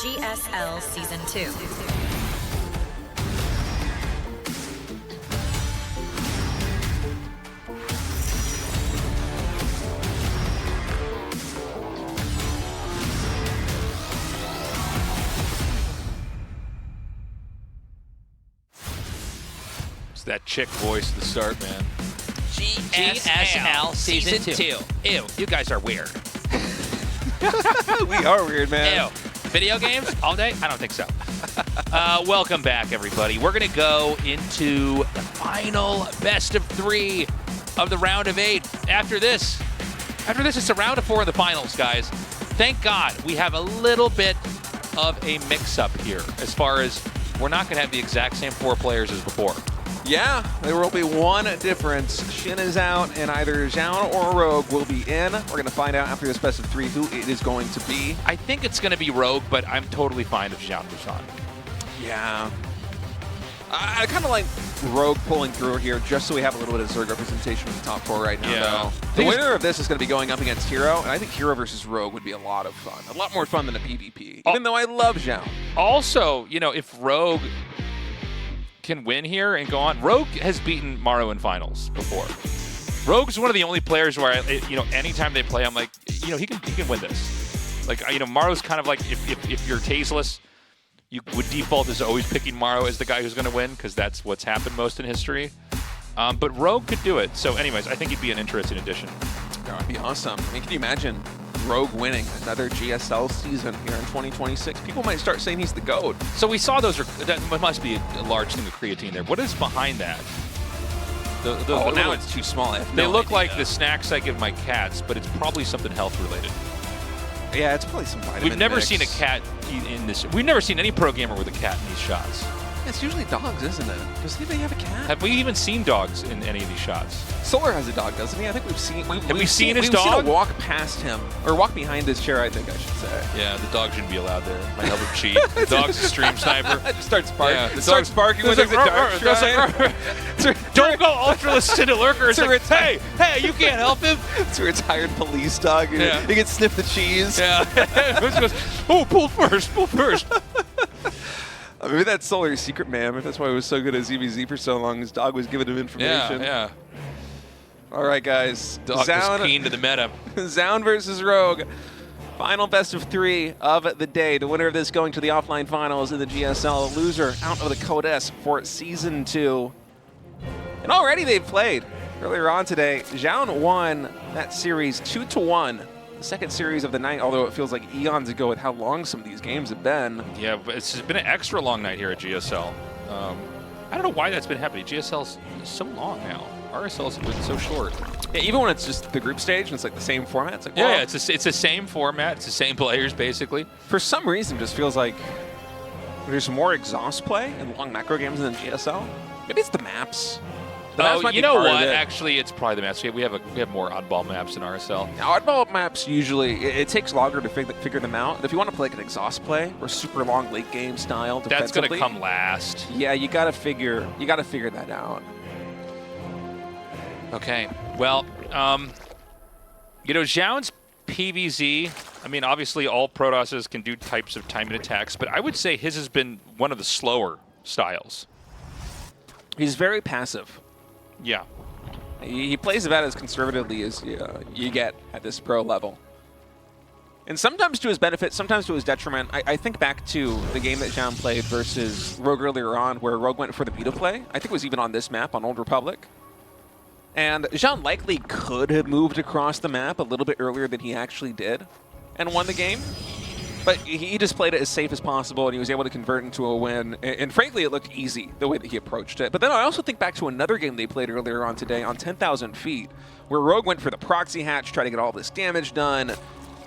GSL Season 2. That chick voice at the start, man. GSL Season 2. Ew, you guys are weird. We are weird, man. Ew. Video games all day? I don't think so. Welcome back, everybody. We're going to go into the final best of 3 of the round of 8. After this, it's a round of 4 in the finals, guys. Thank God we have a little bit of a mix-up here as far as we're not going to have the exact same 4 players as before. Yeah, there will be one difference. Shin is out, and either Zoun or Rogue will be in. We're going to find out after this best of 3 who it is going to be. I think it's going to be Rogue, but I'm totally fine if Zoun moves on. Yeah. I kind of like Rogue pulling through here just so we have a little bit of Zerg representation in the top 4 right now, though. The winner of this is going to be going up against Hero, and I think Hero versus Rogue would be a lot of fun. A lot more fun than a PvP, even though I love Zoun. Also, you know, if Rogue can win here and go on. Rogue has beaten Maru in finals before. Rogue's one of the only players where, anytime they play, I'm like, he can win this. Like, Maru's kind of like, if you're tasteless, you would default as always picking Maru as the guy who's going to win because that's what's happened most in history. But Rogue could do it. So anyways, I think he'd be an interesting addition. That would be awesome. I mean, can you imagine Rogue winning another GSL season here in 2026? People might start saying he's the GOAT. So we saw those. That must be a large thing of creatine there. What is behind that? Now it's too small. They look like the snacks I give my cats, but it's probably something health related. Yeah, it's probably some vitamin We've never mix. seen a cat in this. We've never seen any pro gamer with a cat in these shots. It's usually dogs, isn't it? Does anybody have a cat? Have we even seen dogs in any of these shots? Solar has a dog, doesn't he? I think we've seen. Have we seen his we've dog? Seen a walk past him or walk behind his chair. I think I should say. Yeah, the dog shouldn't be allowed there. Might help him cheat. The dog's a stream sniper. It just starts barking. Yeah, it starts barking when there's a dark shrine. Don't go ultralist into lurkers. Hey, you can't help him. It's a retired police dog. Yeah. He can sniff the cheese. Yeah. Oh, pull first. Maybe that's Solar's secret, man. If that's why he was so good at ZVZ for so long, his dog was giving him information. Yeah. All right, guys. Dog was keen to the meta. Zoun versus Rogue. Final best of 3 of the day. The winner of this going to the offline finals in the GSL. Loser out of the Code S for Season 2. And already they've played. Earlier on today, Zoun won that series 2-1. Second series of the night, although it feels like eons ago with how long some of these games have been. Yeah, but it's been an extra long night here at GSL. I don't know why that's been happening. GSL's so long now. RSL's been so short. Yeah, even when it's just the group stage and it's like the same format. It's like, yeah, it's the same format. It's the same players, basically. For some reason, it just feels like there's more exhaust play in long macro games than GSL. Maybe it's the maps. You know what? Actually, it's probably the maps. We have more oddball maps than RSL. Now, oddball maps usually it takes longer to figure them out. If you want to play like an exhaust play or super long late game style, that's going to come last. Yeah, you got to figure that out. Okay. Well, Zoun's PVZ. I mean, obviously all Protosses can do types of timing attacks, but I would say his has been one of the slower styles. He's very passive. Yeah. He plays about as conservatively as you get at this pro level. And sometimes to his benefit, sometimes to his detriment. I think back to the game that Zoun played versus Rogue earlier on, where Rogue went for the beta play. I think it was even on this map, on Old Republic. And Zoun likely could have moved across the map a little bit earlier than he actually did and won the game. But he just played it as safe as possible, and he was able to convert into a win. And frankly, it looked easy, the way that he approached it. But then I also think back to another game they played earlier on today on 10,000 feet, where Rogue went for the proxy hatch, try to get all this damage done.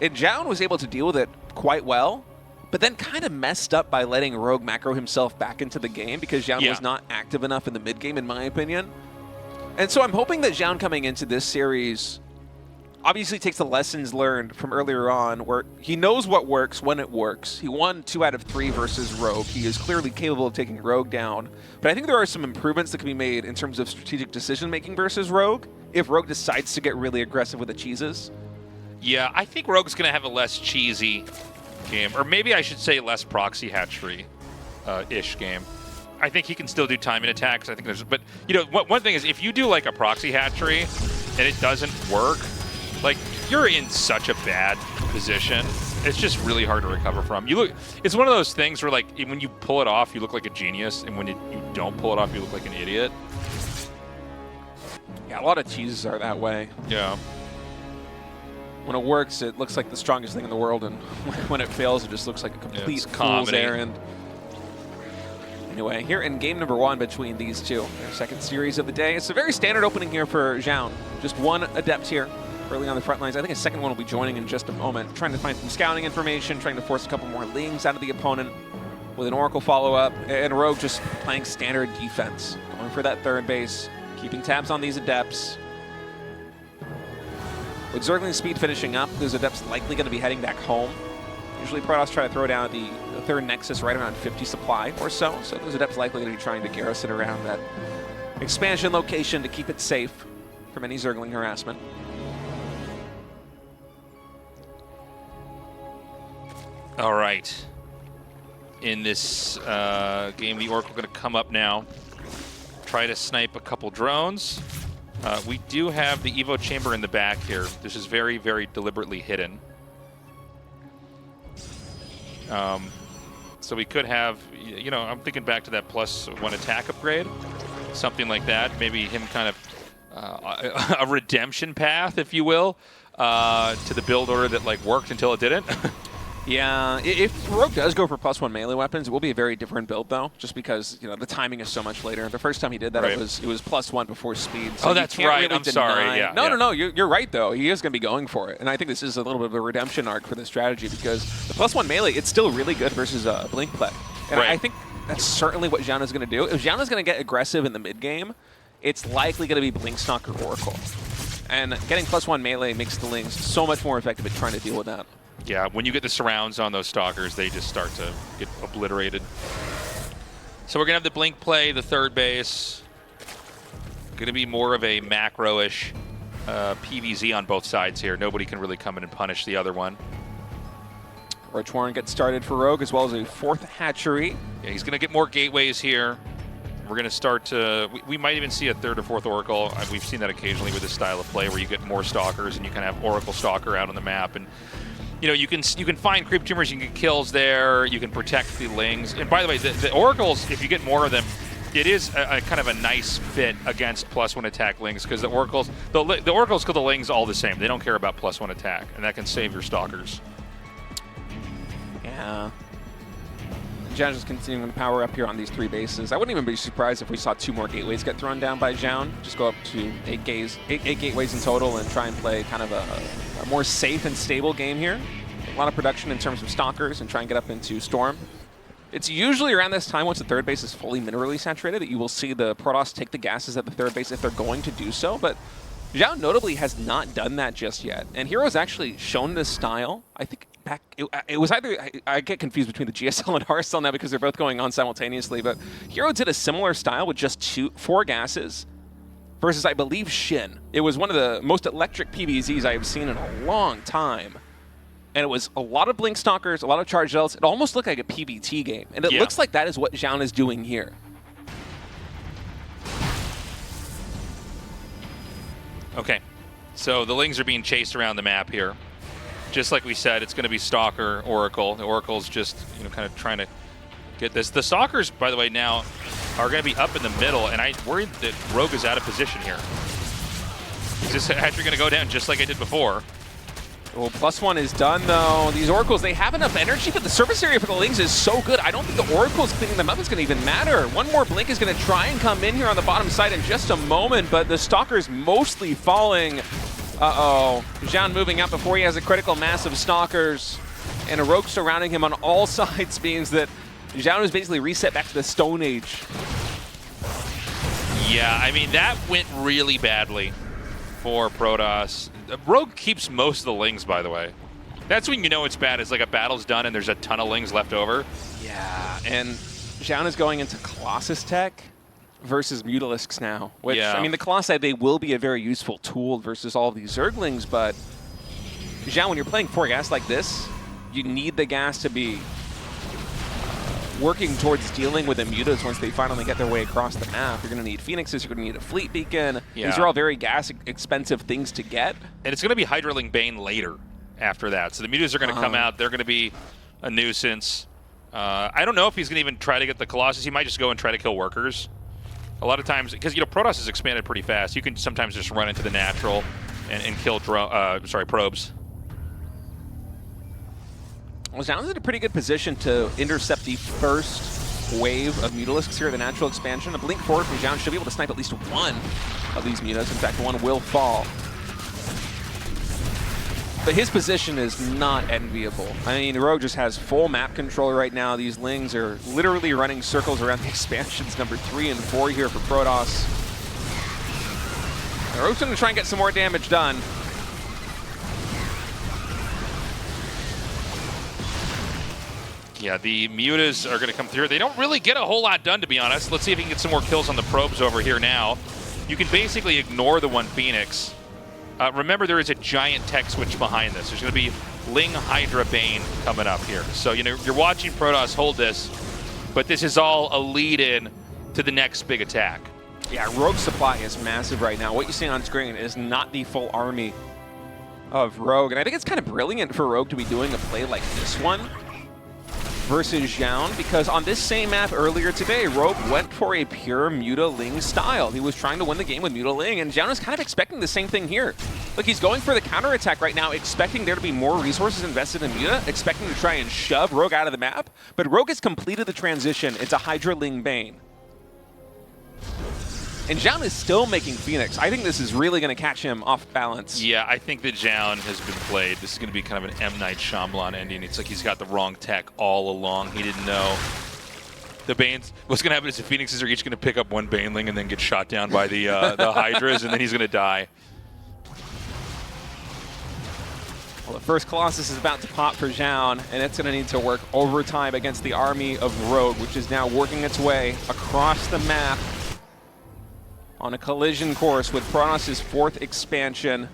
And Zoun was able to deal with it quite well, but then kind of messed up by letting Rogue macro himself back into the game because Zoun was not active enough in the mid game, in my opinion. And so I'm hoping that Zoun coming into this series obviously takes the lessons learned from earlier on, where he knows what works when it works. He won 2 out of 3 versus Rogue. He is clearly capable of taking Rogue down. But I think there are some improvements that can be made in terms of strategic decision-making versus Rogue if Rogue decides to get really aggressive with the cheeses. Yeah, I think Rogue's going to have a less cheesy game. Or maybe I should say less proxy hatchery-ish game. I think he can still do timing attacks. I think there's, but you know, one thing is if you do like a proxy hatchery and it doesn't work, like you're in such a bad position. It's just really hard to recover from. It's one of those things where like when you pull it off, you look like a genius, and when you don't pull it off, you look like an idiot. Yeah, a lot of cheeses are that way. Yeah. When it works, it looks like the strongest thing in the world, and when it fails, it just looks like a complete fool's errand. Anyway, here in game number 1 between these two, their second series of the day. It's a very standard opening here for Zoun. Just one Adept here early on the front lines. I think a second one will be joining in just a moment. Trying to find some scouting information, trying to force a couple more lings out of the opponent with an Oracle follow-up, and Rogue just playing standard defense. Going for that third base, keeping tabs on these Adepts. With Zergling's speed finishing up, those Adepts likely going to be heading back home. Usually Protoss try to throw down the third Nexus right around 50 supply or so, so those Adepts likely going to be trying to garrison around that expansion location to keep it safe from any Zergling harassment. All right. In this game, the Oracle going to come up now, try to snipe a couple drones. We do have the Evo chamber in the back here. This is very, very deliberately hidden. So we could have, you know, I'm thinking back to that +1 attack upgrade, something like that. Maybe him kind of a redemption path, if you will, to the build order that like worked until it didn't. Yeah, if Rogue does go for +1 melee weapons, it will be a very different build though, just because you know the timing is so much later. The first time he did that, it was +1 before speed. So that's right. Really I'm sorry. Yeah. No. You're right though. He is going to be going for it, and I think this is a little bit of a redemption arc for this strategy because the +1 melee, it's still really good versus Blink play, and I think that's certainly what Zoun is going to do. If Zoun is going to get aggressive in the mid game, it's likely going to be Blink Stalker Oracle, and getting +1 melee makes the Lings so much more effective at trying to deal with that. Yeah, when you get the surrounds on those Stalkers, they just start to get obliterated. So we're going to have the Blink play, the third base. Going to be more of a macro-ish PVZ on both sides here. Nobody can really come in and punish the other one. Roach Warren gets started for Rogue, as well as a 4th hatchery. Yeah, he's going to get more gateways here. We're going to start to... We might even see a 3rd or 4th Oracle. We've seen that occasionally with this style of play where you get more Stalkers and you can have Oracle Stalker out on the map. And you know, you can find creep tumors, you can get kills there, you can protect the Lings. And by the way, the Oracles, if you get more of them, it is a kind of a nice fit against +1 attack Lings because the Oracles kill the Lings all the same. They don't care about +1 attack, and that can save your Stalkers. Yeah. Zoun just continuing to power up here on these 3 bases. I wouldn't even be surprised if we saw 2 more gateways get thrown down by Zoun. Just go up to 8 gateways in total and try and play kind of a more safe and stable game here. A lot of production in terms of Stalkers and try and get up into Storm. It's usually around this time, once the 3rd base is fully minerally saturated, that you will see the Protoss take the gases at the 3rd base if they're going to do so. But Zoun notably has not done that just yet. And Hero's actually shown this style, I think, back, it was either, I get confused between the GSL and Hearthstone now because they're both going on simultaneously, but Hero did a similar style with just 4 gases versus, I believe, SHIN. It was one of the most electric PVZs I have seen in a long time. And it was a lot of Blink Stalkers, a lot of Charge Zealots. It almost looked like a PBT game. And it looks like that is what Zoun is doing here. Okay, so the Lings are being chased around the map here. Just like we said, it's going to be Stalker, Oracle. The Oracle's just, you know, kind of trying to get this. The Stalkers, by the way, now are going to be up in the middle, and I'm worried that Rogue is out of position here. Is this hatchery going to go down just like I did before? Well, +1 is done, though. These Oracles, they have enough energy, but the surface area for the Lings is so good. I don't think the Oracles cleaning them up is going to even matter. One more Blink is going to try and come in here on the bottom side in just a moment, but the Stalker's mostly falling. Uh-oh. Zoun moving up before he has a critical mass of Stalkers, and a Rogue surrounding him on all sides means that Zoun is basically reset back to the Stone Age. Yeah, I mean, that went really badly for Protoss. Rogue keeps most of the Lings, by the way. That's when you know it's bad. It's like a battle's done and there's a ton of Lings left over. Yeah, and Zoun is going into Colossus tech versus Mutalisks now. Which, I mean, the Colossi, they will be a very useful tool versus all of these Zerglings, but Zoun, when you're playing 4 gas like this, you need the gas to be working towards dealing with the mutas once they finally get their way across the map. You're going to need Phoenixes, you're going to need a fleet beacon. Yeah. These are all very gas-expensive things to get. And it's going to be Hydraling Bane later after that. So the mutas are going to come out. They're going to be a nuisance. I don't know if he's going to even try to get the Colossus. He might just go and try to kill workers. A lot of times, because Protoss is expanded pretty fast, you can sometimes just run into the natural and kill probes. Well, Zoun's in a pretty good position to intercept the first wave of Mutalisks here at the natural expansion. A blink forward from Zoun should be able to snipe at least one of these mutas. In fact, one will fall. But his position is not enviable. I mean, Rogue just has full map control right now. These Lings are literally running circles around the expansions number 3 and 4 here for Protoss. And Rogue's going to try and get some more damage done. Yeah, the mutas are going to come through. They don't really get a whole lot done, to be honest. Let's see if he can get some more kills on the probes over here now. You can basically ignore the one Phoenix. Remember, there is a giant tech switch behind this. There's going to be Ling, Hydra, Bane coming up here. So, you're watching Protoss hold this, but this is all a lead-in to the next big attack. Yeah, Rogue's supply is massive right now. What you see on screen is not the full army of Rogue. And I think it's kind of brilliant for Rogue to be doing a play like this one versus Zoun, because on this same map earlier today, Rogue went for a pure Muta Ling style. He was trying to win the game with Muta Ling, and Zoun is kind of expecting the same thing here. Look, he's going for the counterattack right now, expecting there to be more resources invested in Muta, expecting to try and shove Rogue out of the map, but Rogue has completed the transition into Hydra Ling Bane. And Zoun is still making Phoenix. I think this is really going to catch him off balance. Yeah, I think that Zoun has been played. This is going to be kind of an M. Night Shyamalan ending. It's like he's got the wrong tech all along. He didn't know. The Banes, what's going to happen is the Phoenixes are each going to pick up one Baneling and then get shot down by the Hydras, and then he's going to die. Well, the first Colossus is about to pop for Zoun, and it's going to need to work overtime against the army of Rogue, which is now working its way across the map on a collision course with Protoss' 4th expansion.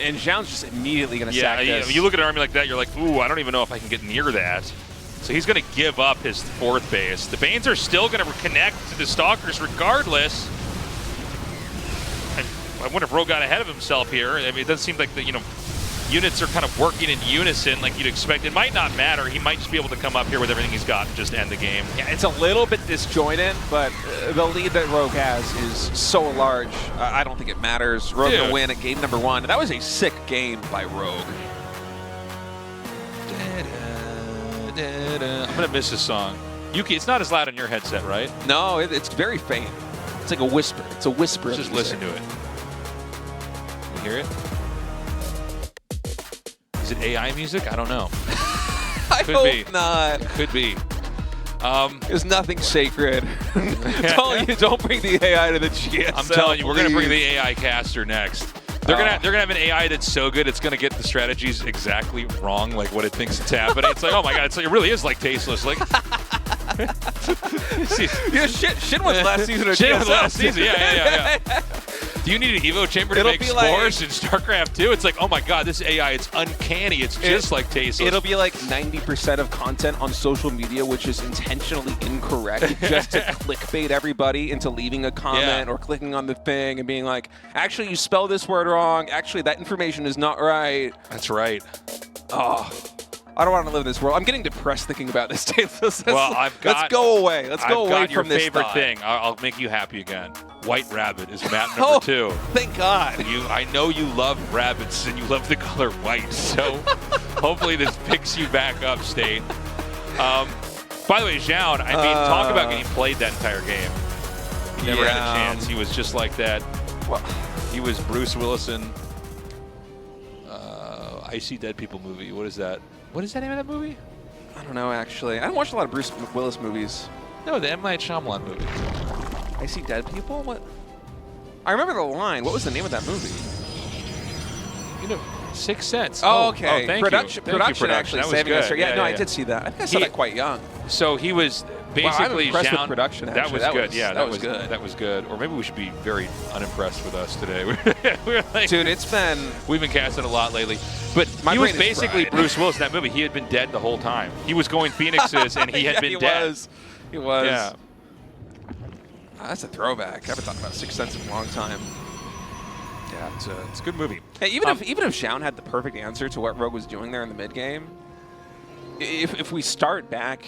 And Zoun's just immediately going to sack this. You look at an army like that, you're like, ooh, I don't even know if I can get near that. So he's going to give up his 4th base. The Banes are still going to connect to the Stalkers regardless. I wonder if Rogue got ahead of himself here. I mean, it doesn't seem like the units are kind of working in unison like you'd expect. It might not matter. He might just be able to come up here with everything he's got and just end the game. Yeah, it's a little bit disjointed, but the lead that Rogue has is so large. I don't think it matters. Rogue will win at game number 1. That was a sick game by Rogue. I'm going to miss this song. Yuki, it's not as loud on your headset, right? No, it's very faint. It's like a whisper. It's a whisper. Just listen to it. You hear it? Is it AI music? I don't know. I hope not. Could be. There's nothing sacred. Don't bring the AI to the GSL. I'm telling you, we're gonna bring the AI caster next. They're gonna have an AI that's so good it's gonna get the strategies exactly wrong, like what it thinks it's happening. It's like, oh my god, it's like it really is like tasteless. Like yeah, SHIN was last season. SHIN was last season. Yeah. Do you need an Evo chamber to make spores in StarCraft 2? It's like, oh my god, this AI, it's uncanny. It's just like tasteless. It'll be like 90% of content on social media, which is intentionally incorrect, just to clickbait everybody into leaving a comment or clicking on the thing and being like, actually, you spelled this word wrong. Actually, that information is not right. That's right. Oh, I don't want to live in this world. I'm getting depressed thinking about this. Well, let's go away. Let's go away from this favorite thing. I'll make you happy again. White Rabbit is map number 2. Thank God. I know you love rabbits and you love the color white, so hopefully this picks you back up, State. By the way, Zoun, I mean, talk about getting played that entire game. He never had a chance. He was just like that. Well, he was Bruce Willison. I See Dead People movie. What is that? What is the name of that movie? I don't know, actually. I don't watch a lot of Bruce Willis movies. No, the M. Night Shyamalan movie. I See Dead People? What? I remember the line. What was the name of that movie? Sixth Sense. Oh, okay. Thank you. Production actually that was saving good. us. Yeah, no, I did see that. I think I saw that quite young. So he was basically, impressed with Zoun, production, that actually. was That good. was- Yeah, that was good. That was good. Or maybe we should be very unimpressed with us today. We're like, Dude, it's been... we've been casting a lot lately. But My he was brain is basically fried. Bruce Willis in that movie. He had been dead the whole time. He was going Phoenixes, and he had Yeah, been he dead. Was. He was. Yeah. That's a throwback. I haven't thought about Sixth Sense in a long time. Yeah, it's a good movie. Hey, even if Zoun had the perfect answer to what Rogue was doing there in the mid game, if we start back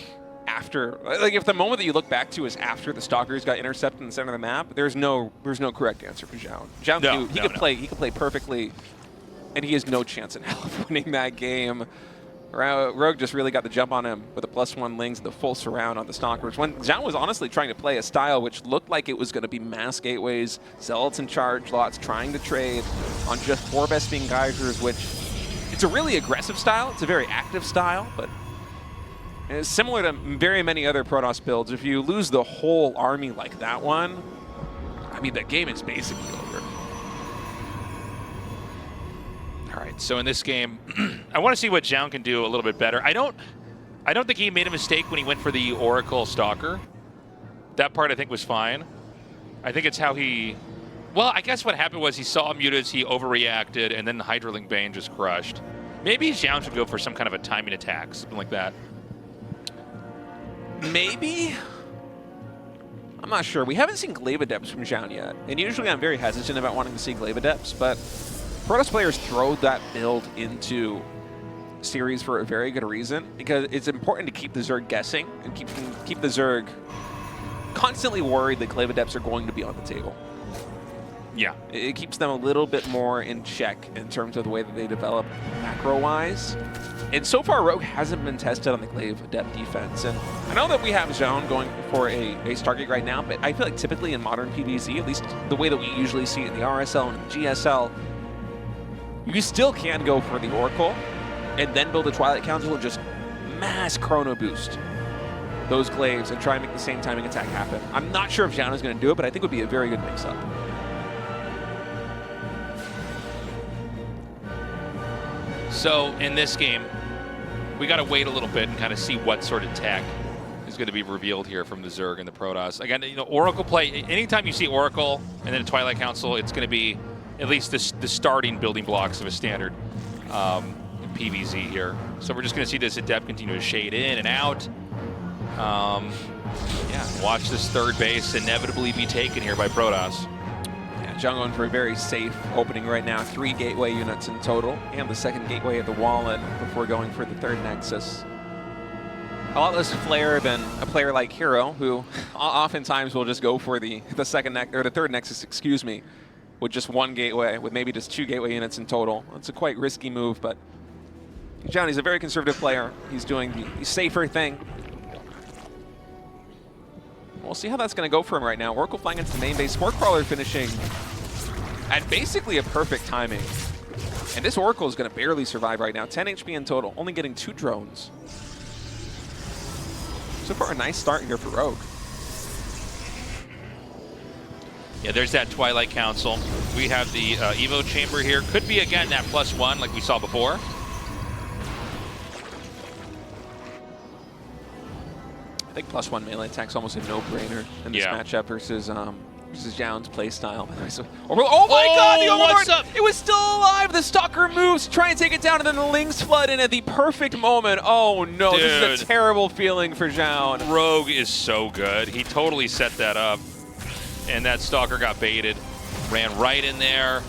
after, like if the moment that you look back to is after the Stalkers got intercepted in the center of the map, there's no correct answer for Zoun. Zoun he could play perfectly, and he has no chance in hell of winning that game. Rogue just really got the jump on him with the +1 Lings, the full surround on the Stalkers. When Zoun was honestly trying to play a style which looked like it was going to be mass gateways, Zealots and charge lots, trying to trade on just 4 besting Geysers, which it's a really aggressive style. It's a very active style, but it's similar to very many other Protoss builds. If you lose the whole army like that one, I mean, the game is basically over. All right, so in this game, I want to see what Zoun can do a little bit better. I don't think he made a mistake when he went for the Oracle Stalker. That part I think was fine. I think it's how he... Well, I guess what happened was he saw mutas, he overreacted, and then the Hydralink Bane just crushed. Maybe Zoun should go for some kind of a timing attack, something like that. Maybe? I'm not sure. We haven't seen Glaive Adepts from Zoun yet, and usually I'm very hesitant about wanting to see Glaive Adepts, but Protoss players throw that build into series for a very good reason, because it's important to keep the Zerg guessing and keep the Zerg constantly worried that Glaive Adepts are going to be on the table. Yeah. It keeps them a little bit more in check in terms of the way that they develop macro-wise. And so far, Rogue hasn't been tested on the Glaive Adept defense. And I know that we have Zoun going for a Stargate right now, but I feel like typically in modern PvZ, at least the way that we usually see it in the RSL and the GSL, you still can go for the Oracle and then build a Twilight Council and just mass chrono boost those Glaives and try and make the same timing attack happen. I'm not sure if Zoun is going to do it, but I think it would be a very good mix-up. So in this game, we got to wait a little bit and kind of see what sort of tech is going to be revealed here from the Zerg and the Protoss. Again, you know, Oracle play, anytime you see Oracle and then a Twilight Council, it's going to be at least the starting building blocks of a standard PvZ here. So we're just going to see this Adept continue to shade in and out. Yeah, watch this third base inevitably be taken here by Protoss. Zoun going for a very safe opening right now. 3 gateway units in total, and the second gateway at the Wallen before going for the third Nexus. A lot less flair than a player like Hero, who oftentimes will just go for the third Nexus, excuse me, with just 1 gateway, with maybe just 2 gateway units in total. It's a quite risky move, but Zoun, he's a very conservative player. He's doing the safer thing. We'll see how that's going to go for him right now. Oracle flying into the main base. Spore Crawler finishing at basically a perfect timing. And this Oracle is going to barely survive right now. 10 HP in total, only getting 2 drones. So far, a nice start here for Rogue. Yeah, there's that Twilight Council. We have the Evo Chamber here. Could be, again, that +1 like we saw before. I think +1 melee attack's almost a no-brainer in this matchup versus Zoun's playstyle. Oh my God, the Overlord! What's up? It was still alive! The Stalker moves to try and take it down, and then the Lings flood in at the perfect moment. Oh no, Dude. This is a terrible feeling for Zoun. Rogue is so good. He totally set that up. And that Stalker got baited. Ran right in there.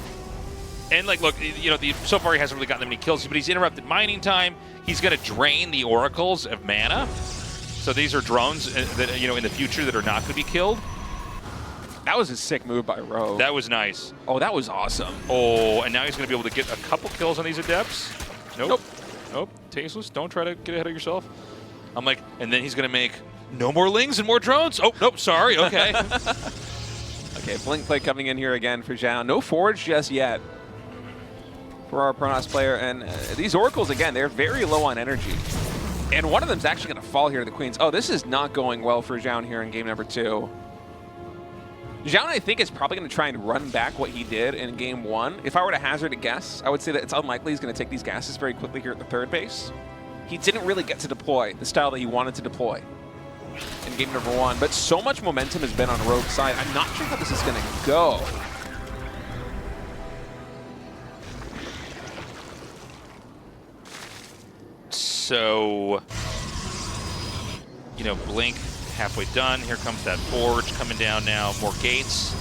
And like, look, you know, so far he hasn't really gotten that many kills, but he's interrupted mining time. He's going to drain the oracles of mana. So these are drones that, you know, in the future that are not going to be killed. That was a sick move by Rogue. That was nice. Oh, that was awesome. Oh, and now he's going to be able to get a couple kills on these Adepts. Nope. Nope. Tasteless. Don't try to get ahead of yourself. I'm like, and then he's going to make no more Lings and more drones. Oh, nope. Sorry. Okay. Okay, Blink play coming in here again for Zoun. No Forge just yet for our Protoss player. And these Oracles, again, they're very low on energy. And one of them's actually going to fall here to the Queens. Oh, this is not going well for Zoun here in game number 2. Zoun, I think, is probably going to try and run back what he did in game 1. If I were to hazard a guess, I would say that it's unlikely he's going to take these gases very quickly here at the third base. He didn't really get to deploy the style that he wanted to deploy. in game number 1, but so much momentum has been on Rogue's side. I'm not sure how this is going to go. So, you know, Blink halfway done. Here comes that Forge coming down now. More gates.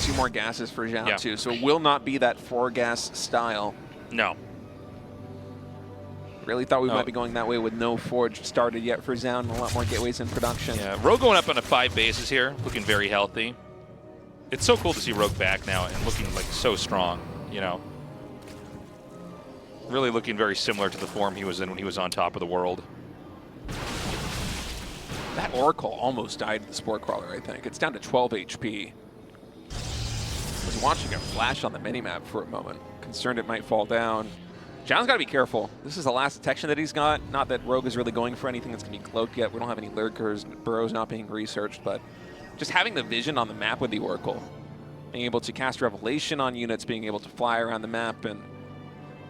2 more gases for Zoun Yeah. too, so it will not be that 4-gas style. No. Really thought we might be going that way with no Forge started yet for Zoun and a lot more gateways in production. Yeah, Rogue going up on a 5 bases here, looking very healthy. It's so cool to see Rogue back now and looking like so strong, you know. Really looking very similar to the form he was in when he was on top of the world. That Oracle almost died in the Spore Crawler, I think. It's down to 12 HP. I was watching it flash on the minimap for a moment. Concerned it might fall down. John's got to be careful. This is the last detection that he's got. Not that Rogue is really going for anything that's going to be cloaked yet. We don't have any lurkers. Burrow's not being researched, but just having the vision on the map with the Oracle. Being able to cast Revelation on units, being able to fly around the map and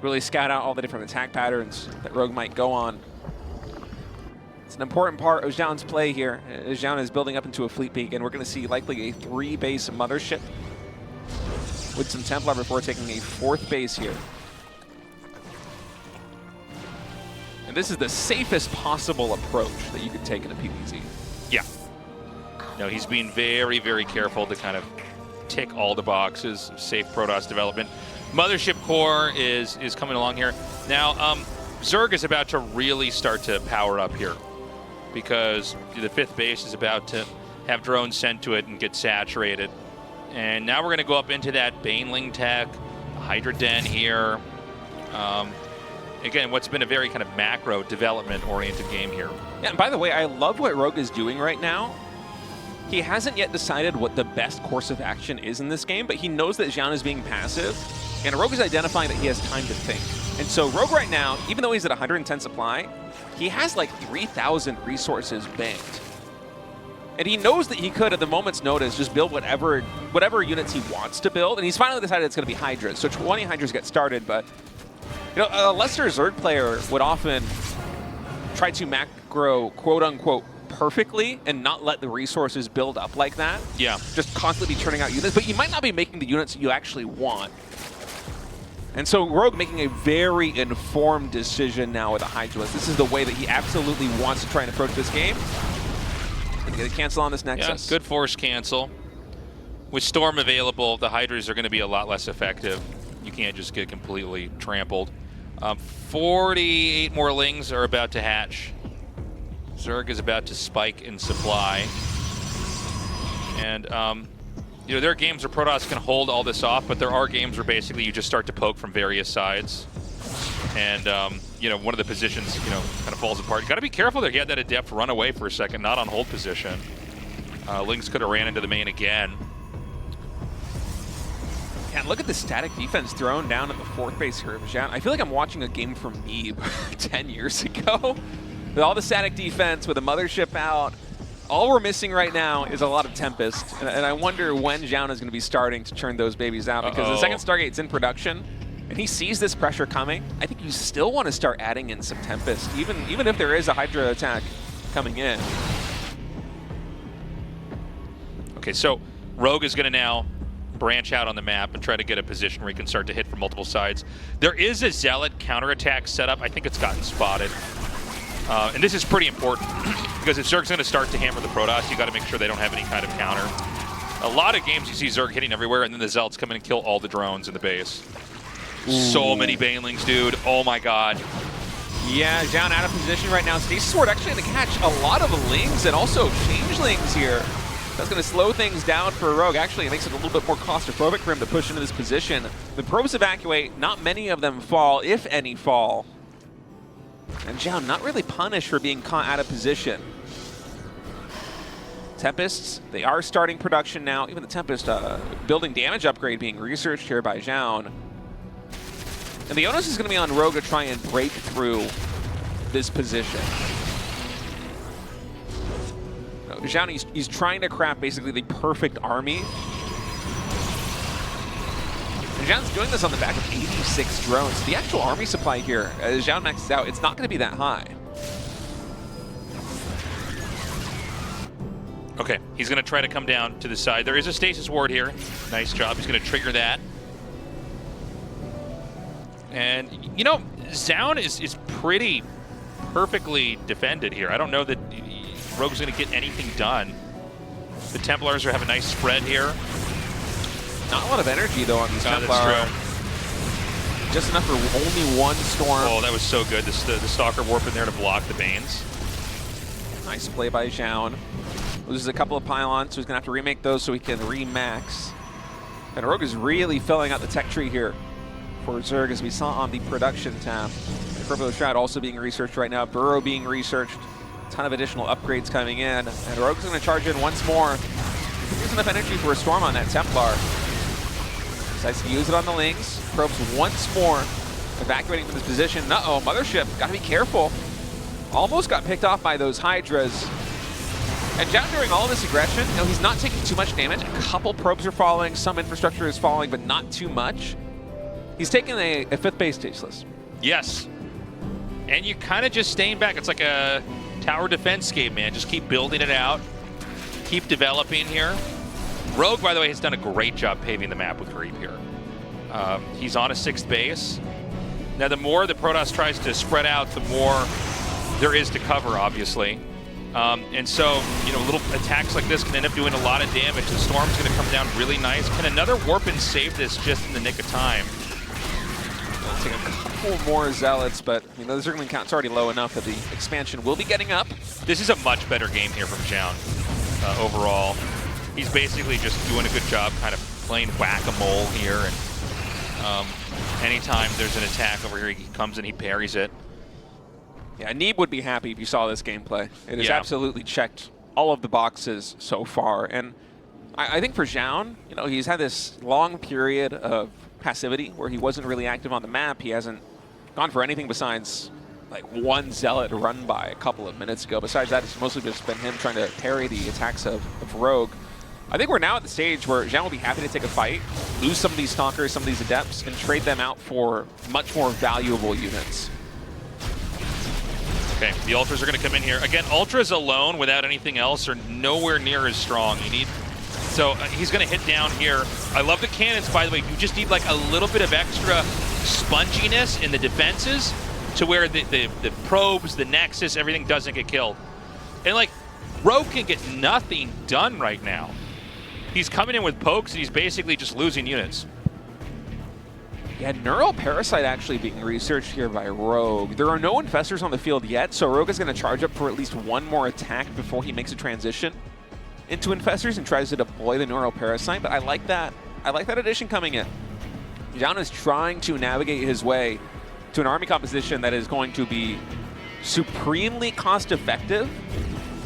really scout out all the different attack patterns that Rogue might go on. It's an important part of Zoun's play here. Zoun is building up into a fleet peak, and we're going to see likely a 3-base mothership with some Templar before taking a 4th base here. And this is the safest possible approach that you could take in a PvZ. Yeah. No, he's being very, very careful to kind of tick all the boxes of safe Protoss development. Mothership core is coming along here. Now, Zerg is about to really start to power up here because the 5th base is about to have drones sent to it and get saturated. And now we're going to go up into that Baneling tech, the Hydra Den here. Again, what's been a very kind of macro development-oriented game here. Yeah, and by the way, I love what Rogue is doing right now. He hasn't yet decided what the best course of action is in this game, but he knows that Zoun is being passive, and Rogue is identifying that he has time to think. And so Rogue right now, even though he's at 110 supply, he has like 3,000 resources banked. And he knows that he could, at the moment's notice, just build whatever units he wants to build, and he's finally decided it's going to be Hydras. So 20 Hydras get started, but you know, a lesser Zerg player would often try to macro, quote-unquote, perfectly and not let the resources build up like that. Yeah. Just constantly be turning out units, but you might not be making the units that you actually want. And so Rogue making a very informed decision now with the Hydras. This is the way that he absolutely wants to try and approach this game. Gonna get a cancel on this Nexus. Yeah, good force cancel. With Storm available, the Hydras are going to be a lot less effective. You can't just get completely trampled. 48 more Lings are about to hatch. Zerg is about to spike in supply. And, you know, there are games where Protoss can hold all this off, but there are games where basically you just start to poke from various sides. And, you know, one of the positions, you know, kind of falls apart. You got to be careful there. He had that adept run away for a second, not on hold position. Lings could have ran into the main again. And look at the static defense thrown down at the 4th base here of Zoun. I feel like I'm watching a game from Meeb 10 years ago. With all the static defense, with the mothership out, all we're missing right now is a lot of Tempest. And I wonder when Zoun is going to be starting to turn those babies out, because the second Stargate's in production, and he sees this pressure coming. I think you still want to start adding in some Tempest, even if there is a Hydra attack coming in. Okay, so Rogue is going to now branch out on the map and try to get a position where he can start to hit from multiple sides. There is a Zealot counterattack setup. I think it's gotten spotted. And this is pretty important because if Zerg's going to start to hammer the Protoss, you got to make sure they don't have any kind of counter. A lot of games you see Zerg hitting everywhere, and then the Zealots come in and kill all the drones in the base. Ooh. So many Banelings, dude. Oh my god. Yeah, Zoun out of position right now. Stasis Sword actually going to catch a lot of Lings and also Changelings here. That's going to slow things down for Rogue. Actually, it makes it a little bit more claustrophobic for him to push into this position. The probes evacuate. Not many of them fall, if any fall. And Zoun not really punished for being caught out of position. Tempests, they are starting production now. Even the Tempest building damage upgrade being researched here by Zoun. And the onus is going to be on Rogue to try and break through this position. Zoun, he's trying to craft basically the perfect army. And Zoun's doing this on the back of 86 drones. The actual army supply here, as Zoun maxes out, it's not going to be that high. Okay, he's going to try to come down to the side. There is a stasis ward here. Nice job. He's going to trigger that. And, you know, Zoun is pretty perfectly defended here. I don't know that Rogue's going to get anything done. The Templars have a nice spread here. Not a lot of energy, though, on these Templars. That's true. Just enough for only one storm. Oh, that was so good. The Stalker warp in there to block the Banes. Nice play by Zoun. Loses a couple of pylons, so he's going to have to remake those so he can remax. And Rogue is really filling out the tech tree here for Zerg, as we saw on the production tab. Purple Shroud also being researched right now. Burrow being researched. A ton of additional upgrades coming in. And Rogue's going to charge in once more. There's enough energy for a storm on that Templar. Decides to use it on the Lings. Probes once more, evacuating from this position. Uh-oh, Mothership, gotta be careful. Almost got picked off by those Hydras. And Zoun, during all of this aggression, you know, he's not taking too much damage. A couple probes are falling, some infrastructure is falling, but not too much. He's taking a 5th base tasteless. Yes. And you're kind of just staying back. It's like a tower defense game, man. Just keep building it out. Keep developing here. Rogue, by the way, has done a great job paving the map with Creep here. He's on a 6th base. Now, the more the Protoss tries to spread out, the more there is to cover, obviously. And so, you know, little attacks like this can end up doing a lot of damage. The Storm's going to come down really nice. Can another warp and save this just in the nick of time? It'll take a couple more Zealots, but you know, the Zergling count's already low enough that the expansion will be getting up. This is a much better game here from Zoun overall. He's basically just doing a good job kind of playing whack-a-mole here. And anytime there's an attack over here, he comes and he parries it. Yeah, Neeb would be happy if you saw this gameplay. It has absolutely checked all of the boxes so far. And I think for Zoun, you know, he's had this long period of passivity where he wasn't really active on the map. He hasn't gone for anything besides like one Zealot run by a couple of minutes ago. Besides that, it's mostly just been him trying to parry the attacks of Rogue. I think we're now at the stage where Zoun will be happy to take a fight, lose some of these Stalkers, some of these Adepts, and trade them out for much more valuable units. Okay, the Ultras are going to come in here. Again, Ultras alone without anything else are nowhere near as strong. You need... So he's going to hit down here. I love the cannons, by the way. You just need like a little bit of extra sponginess in the defenses to where the probes, the Nexus, everything doesn't get killed. And like, Rogue can get nothing done right now. He's coming in with pokes and he's basically just losing units. Yeah, Neural Parasite actually being researched here by Rogue. There are no Infestors on the field yet, so Rogue is going to charge up for at least one more attack before he makes a transition into Infestors and tries to deploy the Neural Parasite, but I like that. I like that addition coming in. Zoun is trying to navigate his way to an army composition that is going to be supremely cost-effective,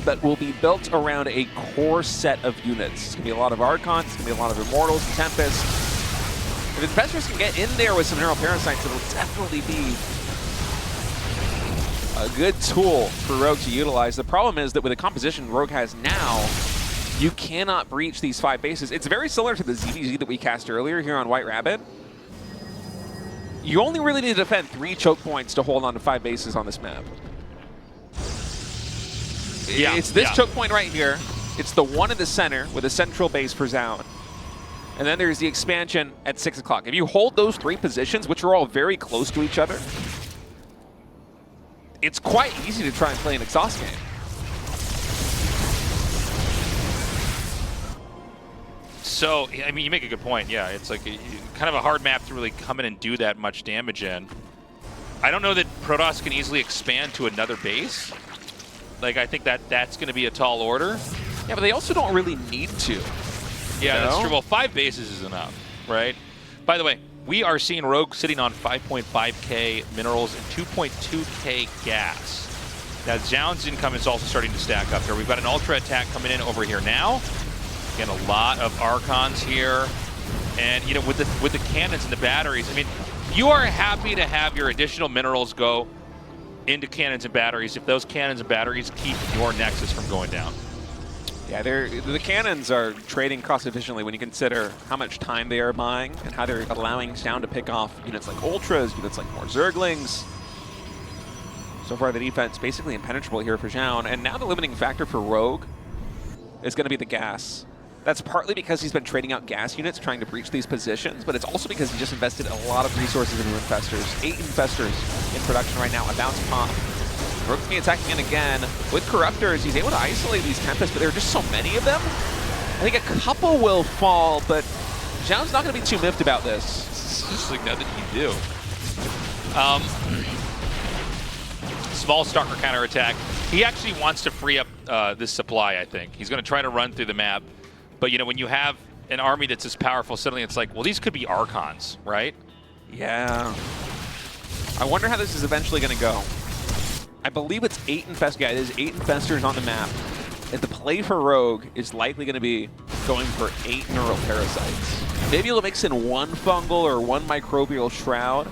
but will be built around a core set of units. It's going to be a lot of Archons, it's going to be a lot of Immortals and Tempests. If Infestors can get in there with some Neural Parasites, it'll definitely be a good tool for Rogue to utilize. The problem is that with the composition Rogue has now, you cannot breach these 5 bases. It's very similar to the ZVZ that we cast earlier here on White Rabbit. You only really need to defend 3 choke points to hold on to 5 bases on this map. Yeah, it's this choke point right here. It's the one in the center with a central base for Zoun. And then there's the expansion at 6 o'clock. If you hold those 3 positions, which are all very close to each other, it's quite easy to try and play an exhaust game. So, I mean, you make a good point. Yeah, it's like kind of a hard map to really come in and do that much damage in. I don't know that Protoss can easily expand to another base. Like, I think that's going to be a tall order. Yeah, but they also don't really need to. Yeah, that's true. Well, 5 bases is enough, right? By the way, we are seeing Rogue sitting on 5.5k minerals and 2.2k gas. Now, Zoun's income is also starting to stack up here. We've got an Ultra attack coming in over here now. Again, a lot of Archons here. And, you know, with the cannons and the batteries, I mean, you are happy to have your additional minerals go into cannons and batteries if those cannons and batteries keep your Nexus from going down. Yeah, the cannons are trading cost efficiently when you consider how much time they are buying and how they're allowing Zoun to pick off units like Ultras, units like more Zerglings. So far, the defense basically impenetrable here for Zoun. And now the limiting factor for Rogue is going to be the gas. That's partly because he's been trading out gas units trying to breach these positions, but it's also because he just invested a lot of resources into infestors. 8 infestors in production right now, about to pop. Rogue's going to be attacking in again. With Corruptors, he's able to isolate these Tempests, but there are just so many of them. I think a couple will fall, but Zoun's not going to be too miffed about this. It's just like nothing you do. Small Stalker counterattack. He actually wants to free up this supply, I think. He's going to try to run through the map. But, you know, when you have an army that's as powerful, suddenly it's like, well, these could be Archons, right? Yeah. I wonder how this is eventually going to go. I believe it's 8 infestors. Yeah, it is 8 infestors on the map. And the play for Rogue is likely going to be going for 8 neural parasites. Maybe he'll mix in 1 fungal or 1 microbial shroud.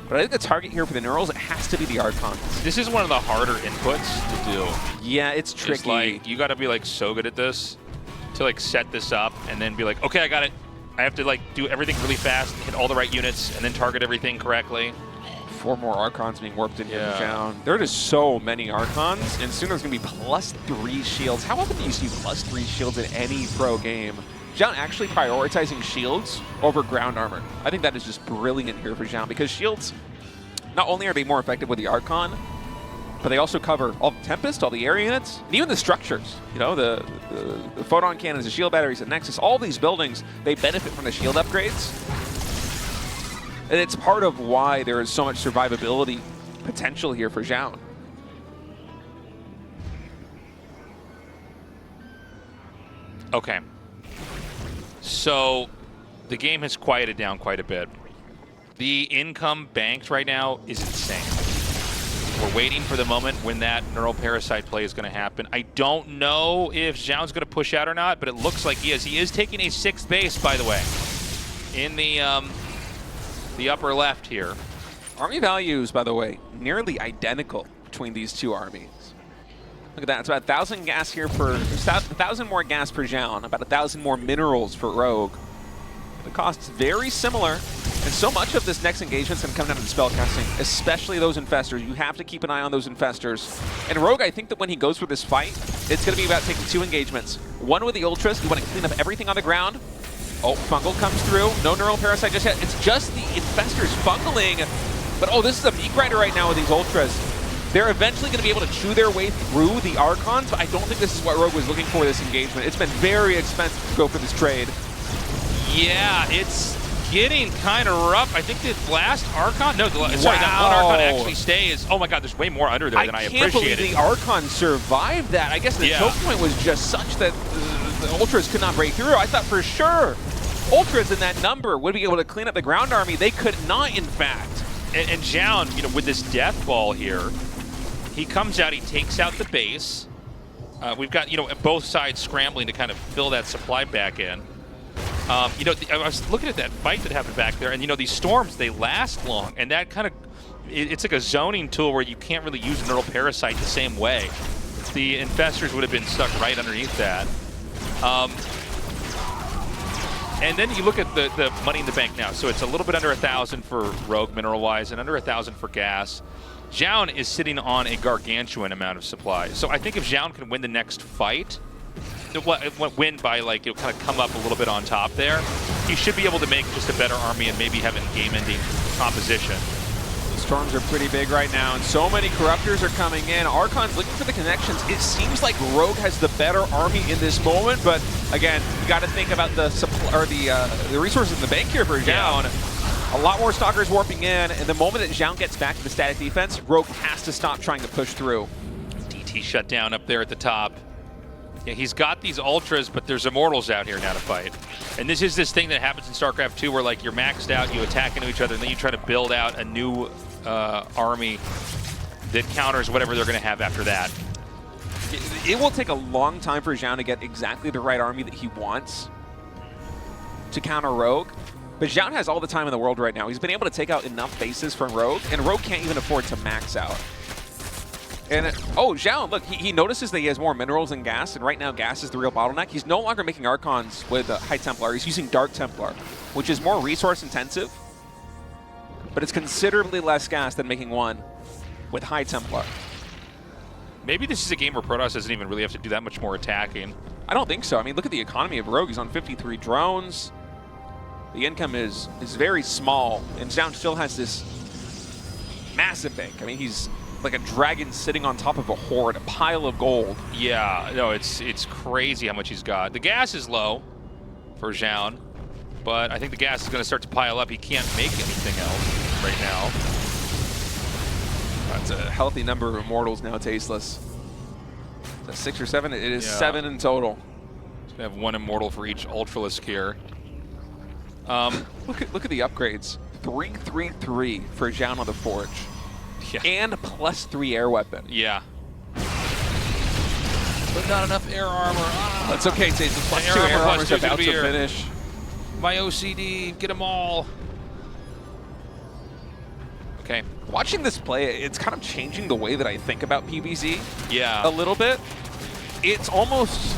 But I think the target here for the neurals, it has to be the Archons. This is one of the harder inputs to do. Yeah, it's tricky. It's like, you got to be like so good at this to like set this up and then be like, okay, I got it. I have to like do everything really fast, hit all the right units, and then target everything correctly. 4 more Archons being warped into the down. There are just so many Archons, and soon there's going to be +3 shields. How often do you see +3 shields in any pro game? Zoun actually prioritizing shields over ground armor. I think that is just brilliant here for Zoun, because shields, not only are they more effective with the Archon, but they also cover all the Tempest, all the area units, and even the structures. You know, the photon cannons, the shield batteries, the Nexus, all these buildings, they benefit from the shield upgrades. And it's part of why there is so much survivability potential here for Zoun. Okay. So the game has quieted down quite a bit. The income banked right now is insane. We're waiting for the moment when that neural parasite play is going to happen. I don't know if Zoun's going to push out or not, but it looks like he is. He is taking a 6th base, by the way, in the upper left here. Army values, by the way, nearly identical between these two armies. Look at that. It's about 1,000 gas here for 1,000 more gas per Zoun, about 1,000 more minerals for Rogue. The cost's very similar, and so much of this next engagement is going to come down to the spellcasting, especially those infestors. You have to keep an eye on those infestors. And Rogue, I think that when he goes for this fight, it's going to be about taking 2 engagements. One with the Ultras, you want to clean up everything on the ground. Oh, Fungal comes through. No neural parasite just yet. It's just the infestors fungling. But oh, this is a meat grinder right now with these Ultras. They're eventually going to be able to chew their way through the Archons, but I don't think this is what Rogue was looking for this engagement. It's been very expensive to go for this trade. Yeah, it's getting kind of rough. I think the last Archon, no, sorry, that one Archon actually stays. Oh my God, there's way more under there than I appreciated. I can't believe the Archon survived that. I guess the choke point was just such that the Ultras could not break through. I thought for sure Ultras in that number would be able to clean up the ground army. They could not, in fact. And Zoun, you know, with this death ball here, he comes out, he takes out the base. We've got, you know, both sides scrambling to kind of fill that supply back in. You know, I was looking at that fight that happened back there, and, you know, these storms, they last long, and that kind of, it's like a zoning tool where you can't really use neural parasite the same way. The infestors would have been stuck right underneath that. And then you look at the money in the bank now. So it's a little bit under 1,000 for Rogue mineral-wise and under 1,000 for gas. Zoun is sitting on a gargantuan amount of supply. So I think if Zoun can win the next fight, win by, like, it'll kind of come up a little bit on top there, he should be able to make just a better army and maybe have a game-ending composition. The storms are pretty big right now, and so many Corruptors are coming in. Archon's looking for the connections. It seems like Rogue has the better army in this moment, but again, you got to think about the supply or the resources in the bank here for Zoun. Yeah. A lot more Stalkers warping in, and the moment that Zoun gets back to the static defense, Rogue has to stop trying to push through. DT shut down up there at the top. Yeah, he's got these Ultras, but there's Immortals out here now to fight. And this is this thing that happens in StarCraft 2 where, like, you're maxed out, you attack into each other, and then you try to build out a new army that counters whatever they're going to have after that. It will take a long time for Zoun to get exactly the right army that he wants to counter Rogue. But Zoun has all the time in the world right now. He's been able to take out enough bases from Rogue, and Rogue can't even afford to max out. And, oh, Zoun, look, he notices that he has more minerals than gas, and right now gas is the real bottleneck. He's no longer making Archons with High Templar. He's using Dark Templar, which is more resource intensive, but it's considerably less gas than making one with High Templar. Maybe this is a game where Protoss doesn't even really have to do that much more attacking. I don't think so. I mean, look at the economy of Rogue. He's on 53 drones. The income is very small, and Zoun still has this massive bank. I mean, he's like a dragon sitting on top of a hoard, a pile of gold. Yeah, no, it's crazy how much he's got. The gas is low for Zoun, but I think the gas is going to start to pile up. He can't make anything else right now. That's a healthy number of immortals now, Tasteless. Is that 6 or 7? It is 7 in total. He's going to have 1 immortal for each Ultralisk here. Look at the upgrades. 333 for Zoun on the Forge. Yeah. And +3 air weapon. Yeah. But not enough air armor. Ah. That's okay, Tasteless. The +2 air armor is +2 about to here. finish. My OCD, get them all. Okay. Watching this play, it's kind of changing the way that I think about PvZ. Yeah. A little bit. It's almost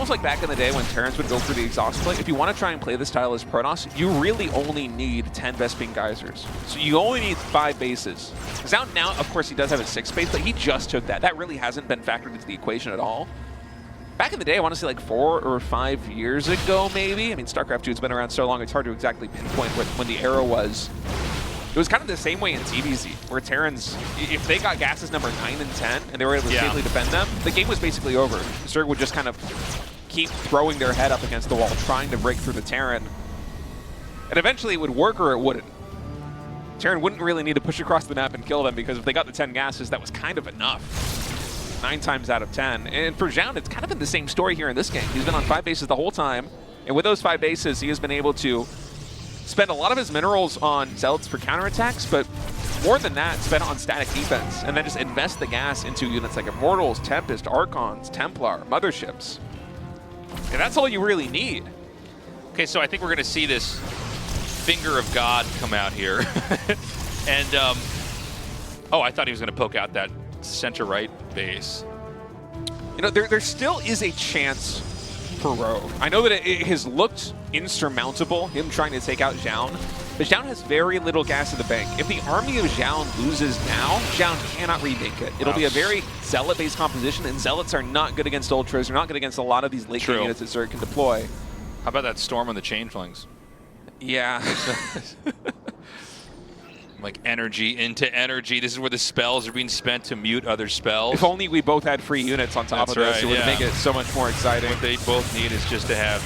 like back in the day when Terrence would go for the exhaust play. If you want to try and play the style as Protoss, you really only need 10 Vespene Geysers. So you only need 5 bases. Zoun now, of course, he does have a 6th base, but he just took that. That really hasn't been factored into the equation at all. Back in the day, I want to say like 4 or 5 years ago, maybe. I mean, StarCraft 2 has been around so long, it's hard to exactly pinpoint when the era was. It was kind of the same way in TVZ, where Terrans, if they got gases number 9 and 10, and they were able to safely defend them, the game was basically over. Zerg would just kind of keep throwing their head up against the wall, trying to break through the Terran. And eventually it would work or it wouldn't. Terran wouldn't really need to push across the map and kill them, because if they got the 10 gases, that was kind of enough. 9 times out of 10. And for Zoun, it's kind of been the same story here in this game. He's been on 5 bases the whole time, and with those 5 bases, he has been able to spend a lot of his minerals on Zealots for counterattacks, but more than that, spend it on static defense, and then just invest the gas into units like Immortals, Tempest, Archons, Templar, Motherships. And that's all you really need. Okay, so I think we're going to see this Finger of God come out here. And, oh, I thought he was going to poke out that center-right base. You know, there still is a chance for Rogue. I know that it has looked insurmountable, him trying to take out Zoun, but Zoun has very little gas in the bank. If the army of Zoun loses now, Zoun cannot remake it. It'll be a very Zealot-based composition, and Zealots are not good against Ultras. They're not good against a lot of these late-game units that Zerg can deploy. How about that Storm on the Changelings? Yeah. Like energy into energy. This is where the spells are being spent to mute other spells. If only we both had free units on top of this, it would make it so much more exciting. What they both need is just to have,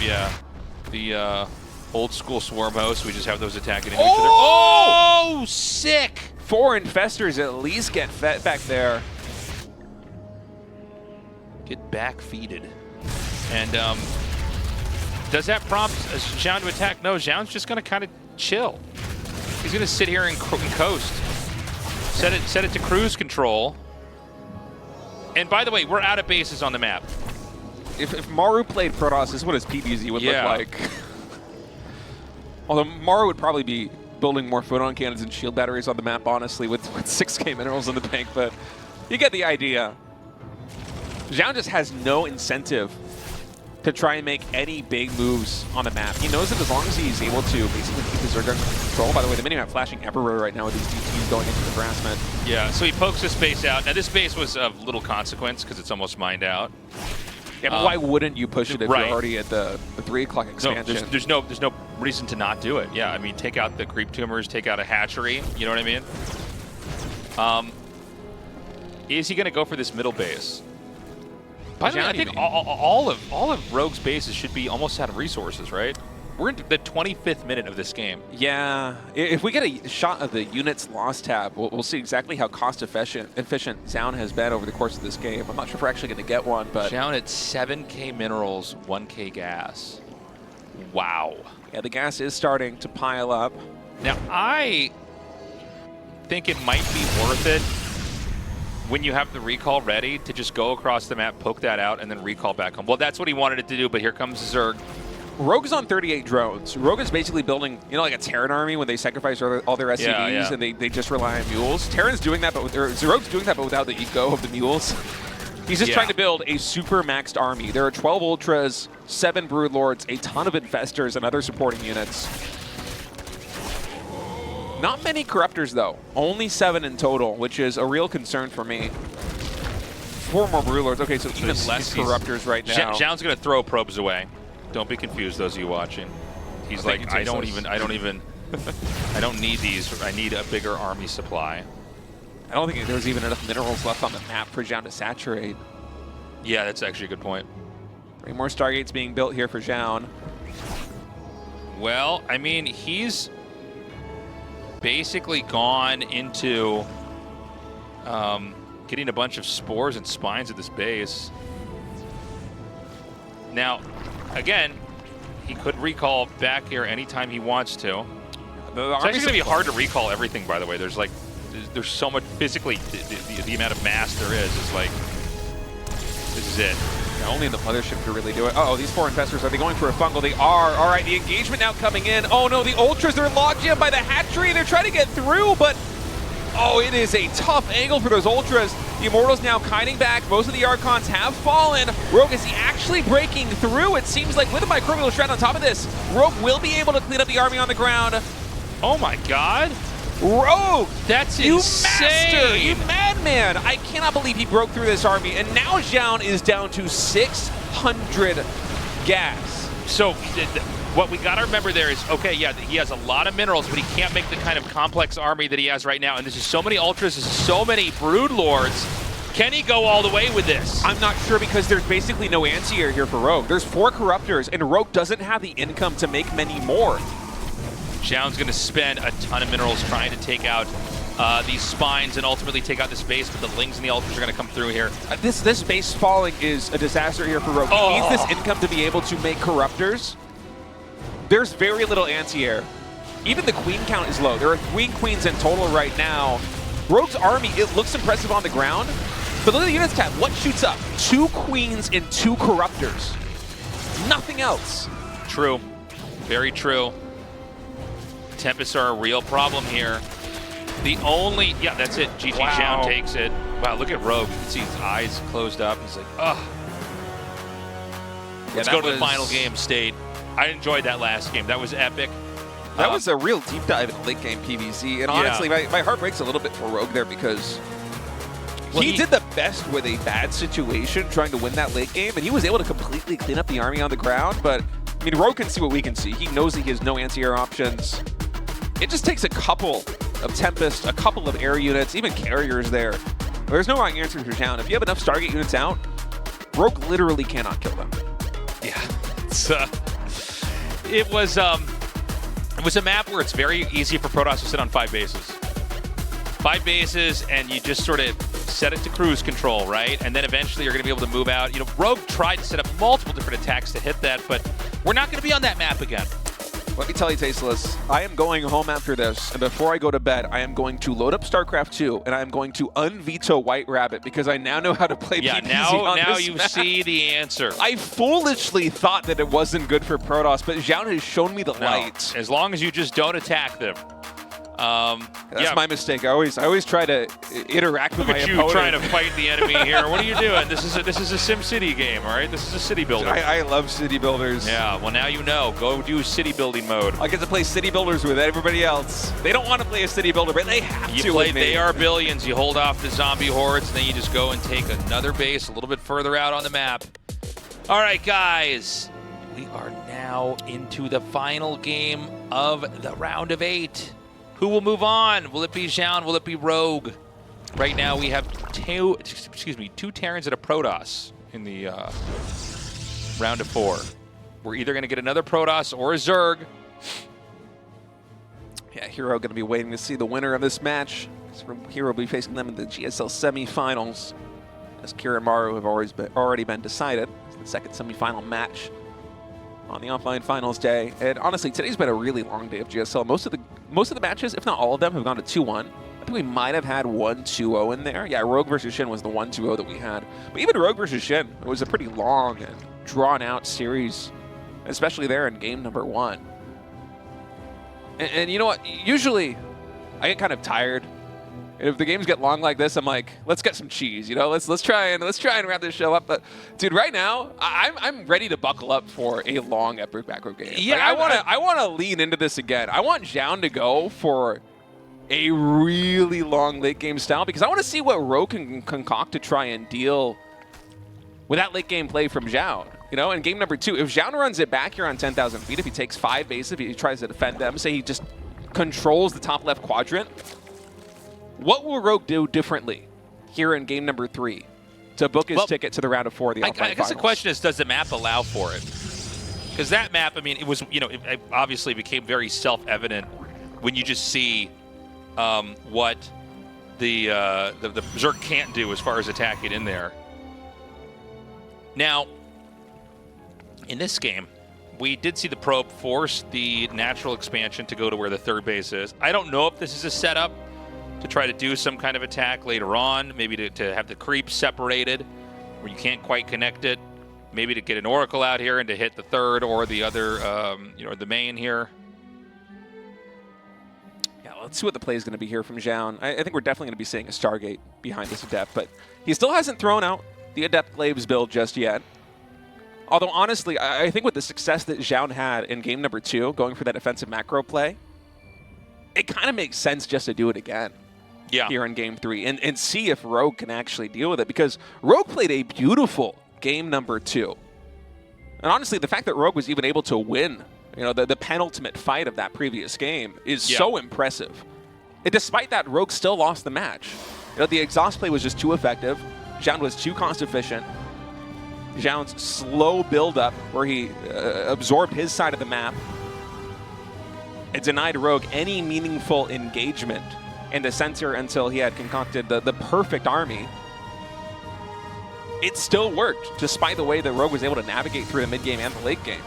the old school swarm hosts. We just have those attacking each other. Oh, sick! 4 infestors at least get fed back there. Get backfeeded. And does that prompt Zoun to attack? No, Zoun's just going to kind of chill. He's going to sit here and coast. Set it to cruise control. And by the way, we're out of bases on the map. If Maru played Protoss, this is what his PvZ would look like. Although Maru would probably be building more photon cannons and shield batteries on the map, honestly, with 6k minerals in the bank, but you get the idea. Zoun just has no incentive to try and make any big moves on the map. He knows that as long as he's able to basically keep his Zerg under control. By the way, the minimap flashing everywhere right now with these DTs going into the harassment. Yeah, so he pokes this base out. Now this base was of little consequence because it's almost mined out. Yeah, but why wouldn't you push it if you're already at the 3 o'clock expansion? No, there's no reason to not do it. Yeah, I mean, take out the creep tumors, take out a hatchery. You know what I mean? Is he going to go for this middle base? By the way, I think all of Rogue's bases should be almost out of resources, right? We're in the 25th minute of this game. Yeah, if we get a shot of the units lost tab, we'll see exactly how cost efficient Zoun has been over the course of this game. I'm not sure if we're actually going to get one, but Zoun at 7k minerals, 1k gas. Wow. Yeah, the gas is starting to pile up. Now, I think it might be worth it when you have the recall ready to just go across the map, poke that out, and then recall back home. Well, that's what he wanted it to do, but here comes Zerg. Rogue is on 38 drones. Rogue is basically building, you know, like a Terran army when they sacrifice all their SCVs and they just rely on mules. Terran's doing that, but Rogue's doing that, but without the eco of the mules. He's just trying to build a super maxed army. There are 12 Ultras, 7 Broodlords, a ton of Infestors, and other supporting units. Not many Corruptors, though. Only 7 in total, which is a real concern for me. 4 more Brewlords. Okay, so even he's- less he's- Corruptors right now. Zhao's gonna throw probes away. Don't be confused, those of you watching. He's I think like, he I don't takes even, I don't need these. I need a bigger army supply. I don't think there's even enough minerals left on the map for Zhao to saturate. Yeah, that's actually a good point. 3 more Stargates being built here for Zhao. Well, I mean, he's basically gone into getting a bunch of spores and spines at this base. Now, again, he could recall back here anytime he wants to. It's actually going to be hard to recall everything, by the way. There's so much physically, the amount of mass there is like, this is it. Yeah, only the Mothership could really do it. Uh-oh, these 4 Infestors, are they going for a fungal? They are. All right, the engagement now coming in. Oh no, the Ultras, they're locked in by the hatchery. They're trying to get through, but oh, it is a tough angle for those Ultras. The Immortals now kiting back. Most of the Archons have fallen. Rogue, is he actually breaking through? It seems like with a Microbial Shroud on top of this, Rogue will be able to clean up the army on the ground. Oh my god. Rogue! That's you insane! Master! You madman! I cannot believe he broke through this army, and now Zhao is down to 600 gas. So what we got to remember there is, okay, yeah, he has a lot of minerals, but he can't make the kind of complex army that he has right now. And this is so many Ultras, this is so many Brood Lords. Can he go all the way with this? I'm not sure, because there's basically no anti-air here for Rogue. There's 4 Corruptors, and Rogue doesn't have the income to make many more. Zhao's going to spend a ton of minerals trying to take out these spines and ultimately take out this base, but the Lings and the Ultras are going to come through here. This base falling is a disaster here for Rogue. He needs this income to be able to make Corruptors. There's very little anti-air. Even the Queen count is low. There are 3 Queens in total right now. Rogue's army, it looks impressive on the ground, but look at the units tab. What shoots up? 2 Queens and 2 Corruptors. Nothing else. True. Very true. Tempests are a real problem here. The only, yeah, that's it. GG Zhao takes it. Wow, look at Rogue. You can see his eyes closed up. He's like, ugh. Let's go to the final game, State. I enjoyed that last game. That was epic. That was a real deep dive in late game PvZ. And honestly, my heart breaks a little bit for Rogue there, because he did the best with a bad situation trying to win that late game, and he was able to completely clean up the army on the ground. But, I mean, Rogue can see what we can see. He knows that he has no anti-air options. It just takes a couple of Tempest, a couple of air units, even carriers there. There's no wrong answer for Zhao. If you have enough Stargate units out, Rogue literally cannot kill them. Yeah, it was a map where it's very easy for Protoss to sit on 5 bases. 5 bases, and you just sort of set it to cruise control, right? And then eventually you're going to be able to move out. You know, Rogue tried to set up multiple different attacks to hit that, but we're not going to be on that map again. Let me tell you, Tasteless, I am going home after this, and before I go to bed, I am going to load up StarCraft 2, and I am going to unveto White Rabbit, because I now know how to play PvZ on now this you map. see the answer. I foolishly thought that it wasn't good for Protoss, but Zhao has shown me the light. As long as you just don't attack them. That's my mistake. I always try to interact with my opponent. Look at you trying to fight the enemy here. What are you doing? This is a SimCity game, all right? This is a city builder. I love city builders. Yeah, well now you know. Go do city building mode. I get to play city builders with everybody else. They don't want to play a city builder, but they have to. You play They Are Billions. You hold off the zombie hordes, and then you just go and take another base a little bit further out on the map. All right, guys. We are now into the final game of the round of 8. Who will move on? Will it be Zhao? Will it be Rogue? Right now we have two Terrans and a Protoss in the round of 4. We're either going to get another Protoss or a Zerg. Yeah, Hero going to be waiting to see the winner of this match. Hero will be facing them in the GSL semifinals, as Kira and Maru have already been decided. It's the second semifinal match on the offline finals day. And honestly, today's been a really long day of GSL. Most of the matches, if not all of them, have gone to 2-1. I think we might have had 1-2-0 in there. Yeah, Rogue versus SHIN was the 1-2-0 that we had. But even Rogue versus SHIN, it was a pretty long and drawn-out series, especially there in game number 1. And you know what? Usually, I get kind of tired. And if the games get long like this, I'm like, let's get some cheese, you know? Let's try and wrap this show up. But dude, right now, I'm ready to buckle up for a long epic back row game. Yeah, like, I want to lean into this again. I want Zhao to go for a really long late game style, because I want to see what Ro can concoct to try and deal with that late game play from Zoun. You know, in game number 2, if Zoun runs it back here on 10,000 feet, if he takes 5 bases, if he tries to defend them, say he just controls the top left quadrant, what will Ro do differently here in game number 3 to book his ticket to the round of 4 of the I guess the question is, does the map allow for it? Because that map, I mean, it was, you know, it obviously became very self-evident when you just see what the Zerg can't do as far as attacking in there. Now, in this game, we did see the probe force the natural expansion to go to where the third base is. I don't know if this is a setup to try to do some kind of attack later on, maybe to have the creep separated where you can't quite connect it, maybe to get an Oracle out here and to hit the third or the other, you know, the main here. Yeah, let's see what the play is going to be here from Zoun. I think we're definitely going to be seeing a Stargate behind this Adept, but he still hasn't thrown out the Adept Glaives build just yet. Although, honestly, I think with the success that Zoun had in game number 2, going for that offensive macro play, it kind of makes sense just to do it again here in game 3 and see if Rogue can actually deal with it, because Rogue played a beautiful game number 2. And honestly, the fact that Rogue was even able to win, you know, the penultimate fight of that previous game is so impressive. And despite that, Rogue still lost the match. You know, the exhaust play was just too effective. Zoun was too cost efficient. Zoun's slow build-up, where he absorbed his side of the map, it denied Rogue any meaningful engagement in the center until he had concocted the perfect army. It still worked, despite the way that Rogue was able to navigate through the mid-game and the late game.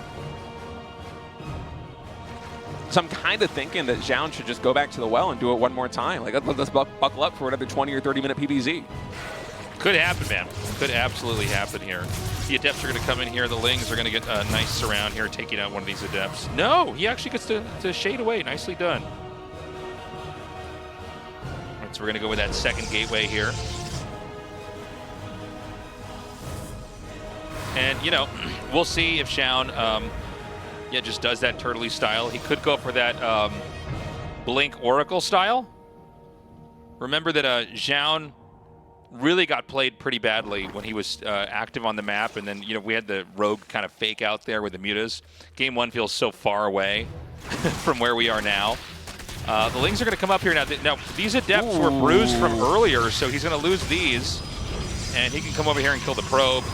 So I'm kind of thinking that Zoun should just go back to the well and do it one more time. Like, let's buckle up for another 20 or 30-minute PBZ. Could happen, man. Could absolutely happen here. The Adepts are going to come in here. The Lings are going to get a nice surround here, taking out one of these Adepts. No, he actually gets to shade away. Nicely done. All right, so we're going to go with that second gateway here. And, you know, we'll see if Zoun just does that turtley style. He could go for that Blink Oracle style. Remember that Zoun really got played pretty badly when he was active on the map, and then, you know, we had the Rogue kind of fake out there with the mutas. Game 1 feels so far away from where we are now. The Lings are going to come up here now. Now, these Adepts were bruised from earlier, so he's going to lose these, and he can come over here and kill the probe.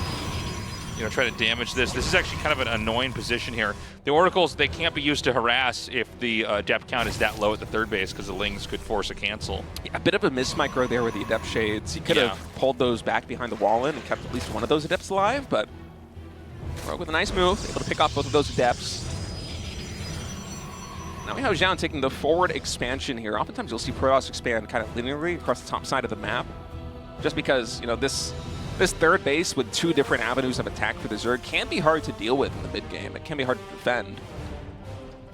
You know, try to damage this. This is actually kind of an annoying position here. The Oracles, they can't be used to harass if the Adept count is that low at the third base, because the Lings could force a cancel. Yeah, a bit of a miss micro there with the Adept Shades. He could have pulled those back behind the wall and kept at least one of those Adepts alive, but Rogue with a nice move, able to pick off both of those Adepts. Now we have Zoun taking the forward expansion here. Oftentimes you'll see Protoss expand kind of linearly across the top side of the map, just because, you know, this third base with 2 different avenues of attack for the Zerg can be hard to deal with in the mid-game. It can be hard to defend.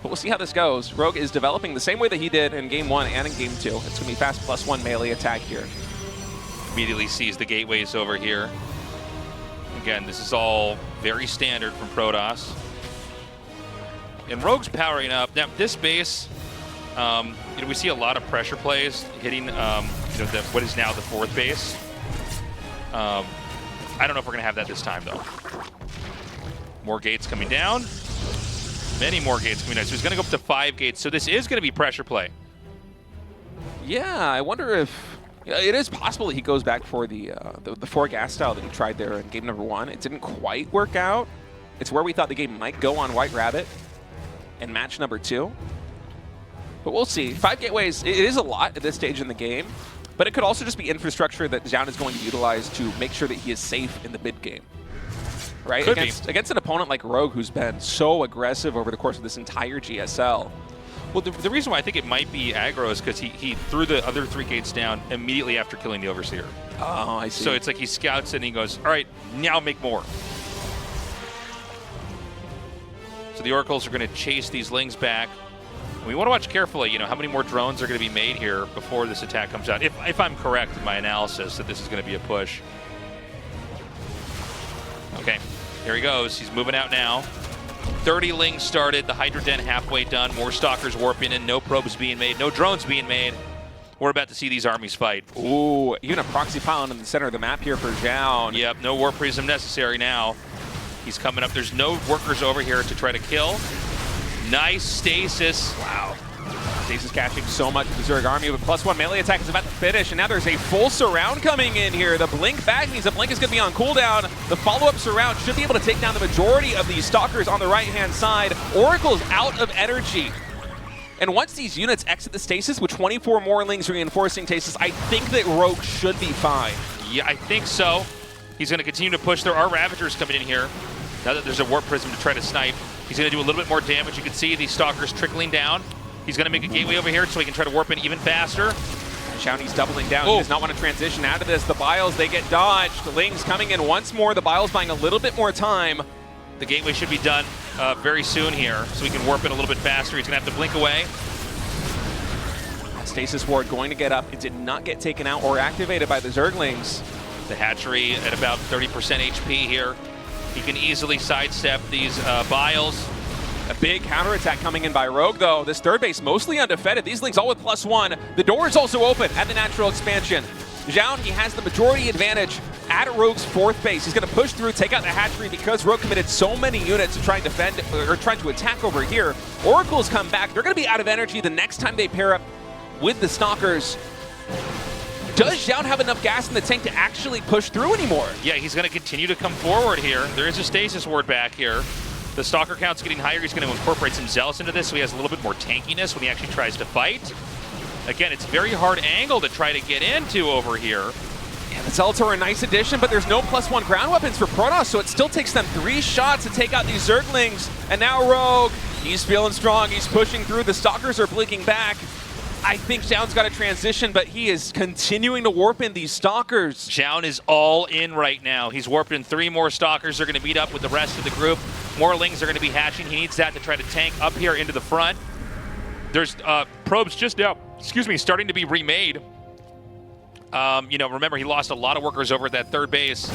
But we'll see how this goes. Rogue is developing the same way that he did in Game 1 and in Game 2. It's going to be fast +1 melee attack here. Immediately sees the gateways over here. Again, this is all very standard from Protoss. And Rogue's powering up. Now, this base, you know, we see a lot of pressure plays hitting, you know, what is now the 4th base. I don't know if we're going to have that this time, though. More gates coming down. Many more gates coming down. So he's going to go up to 5 gates. So this is going to be pressure play. Yeah, I wonder if... it is possible that he goes back for the 4 gas style that he tried there in game number 1. It didn't quite work out. It's where we thought the game might go on White Rabbit in match number 2. But we'll see. 5 gateways, it is a lot at this stage in the game. But it could also just be infrastructure that Zoun is going to utilize to make sure that he is safe in the mid game. Right? Against an opponent like Rogue, who's been so aggressive over the course of this entire GSL. Well, the reason why I think it might be aggro is because he threw the other 3 gates down immediately after killing the Overseer. Oh, I see. So it's like he scouts it and he goes, all right, now make more. So the Oracles are going to chase these Lings back. We want to watch carefully, you know, how many more drones are going to be made here before this attack comes out. If I'm correct in my analysis that this is going to be a push. Okay, here he goes. He's moving out now. 30 Lings started. The Hydra Den halfway done. More Stalkers warping in. No probes being made. No drones being made. we're about to see these armies fight. Ooh, even a proxy pylon in the center of the map here for Zoun. Yep, no Warp Prism necessary now. He's coming up. There's no workers over here to try to kill. Nice stasis. Wow. Stasis catching so much of the Zerg army, but +1 melee attack is about to finish, and now there's a full surround coming in here. The blink back means the blink is going to be on cooldown. The follow-up surround should be able to take down the majority of these stalkers on the right-hand side. Oracle's out of energy. And once these units exit the stasis with 24 more lings reinforcing stasis, I think that Rogue should be fine. Yeah, I think so. He's going to continue to push. There are Ravagers coming in here. Now that there's a Warp Prism to try to snipe, he's going to do a little bit more damage. You can see these stalkers trickling down. He's going to make a gateway over here so he can try to warp in even faster. Shouty's doubling down. He does not want to transition out of this. The Biles, they get dodged. The Lings coming in once more. The Biles buying a little bit more time. The gateway should be done very soon here, so he can warp in a little bit faster. He's going to have to blink away. Stasis Ward going to get up. It did not get taken out or activated by the Zerglings. The hatchery at about 30% HP here. He can easily sidestep these Biles. A big counterattack coming in by Rogue, though. This third base mostly undefended. These Lings all with +1. The door is also open at the natural expansion. Zoun, he has the majority advantage at Rogue's fourth base. He's going to push through, take out the hatchery because Rogue committed so many units to try and defend, or trying to attack over here. Oracle's come back. They're going to be out of energy the next time they pair up with the Stalkers. Does Zoun have enough gas in the tank to actually push through anymore? Yeah, he's going to continue to come forward here. There is a stasis ward back here. The Stalker count's getting higher. He's going to incorporate some Zealous into this so he has a little bit more tankiness when he actually tries to fight. Again, it's a very hard angle to try to get into over here. Yeah, the Zealots are a nice addition, but there's no +1 ground weapons for Protoss, so it still takes them 3 shots to take out these Zerglings. And now Rogue, he's feeling strong. He's pushing through. The Stalkers are blinking back. I think Zoun's got a transition, but he is continuing to warp in these Stalkers. Zoun is all in right now. He's warped in 3 more Stalkers. They're going to meet up with the rest of the group. More Lings are going to be hatching. He needs that to try to tank up here into the front. There's probes just now, starting to be remade. You know, remember, he lost a lot of workers over at that third base.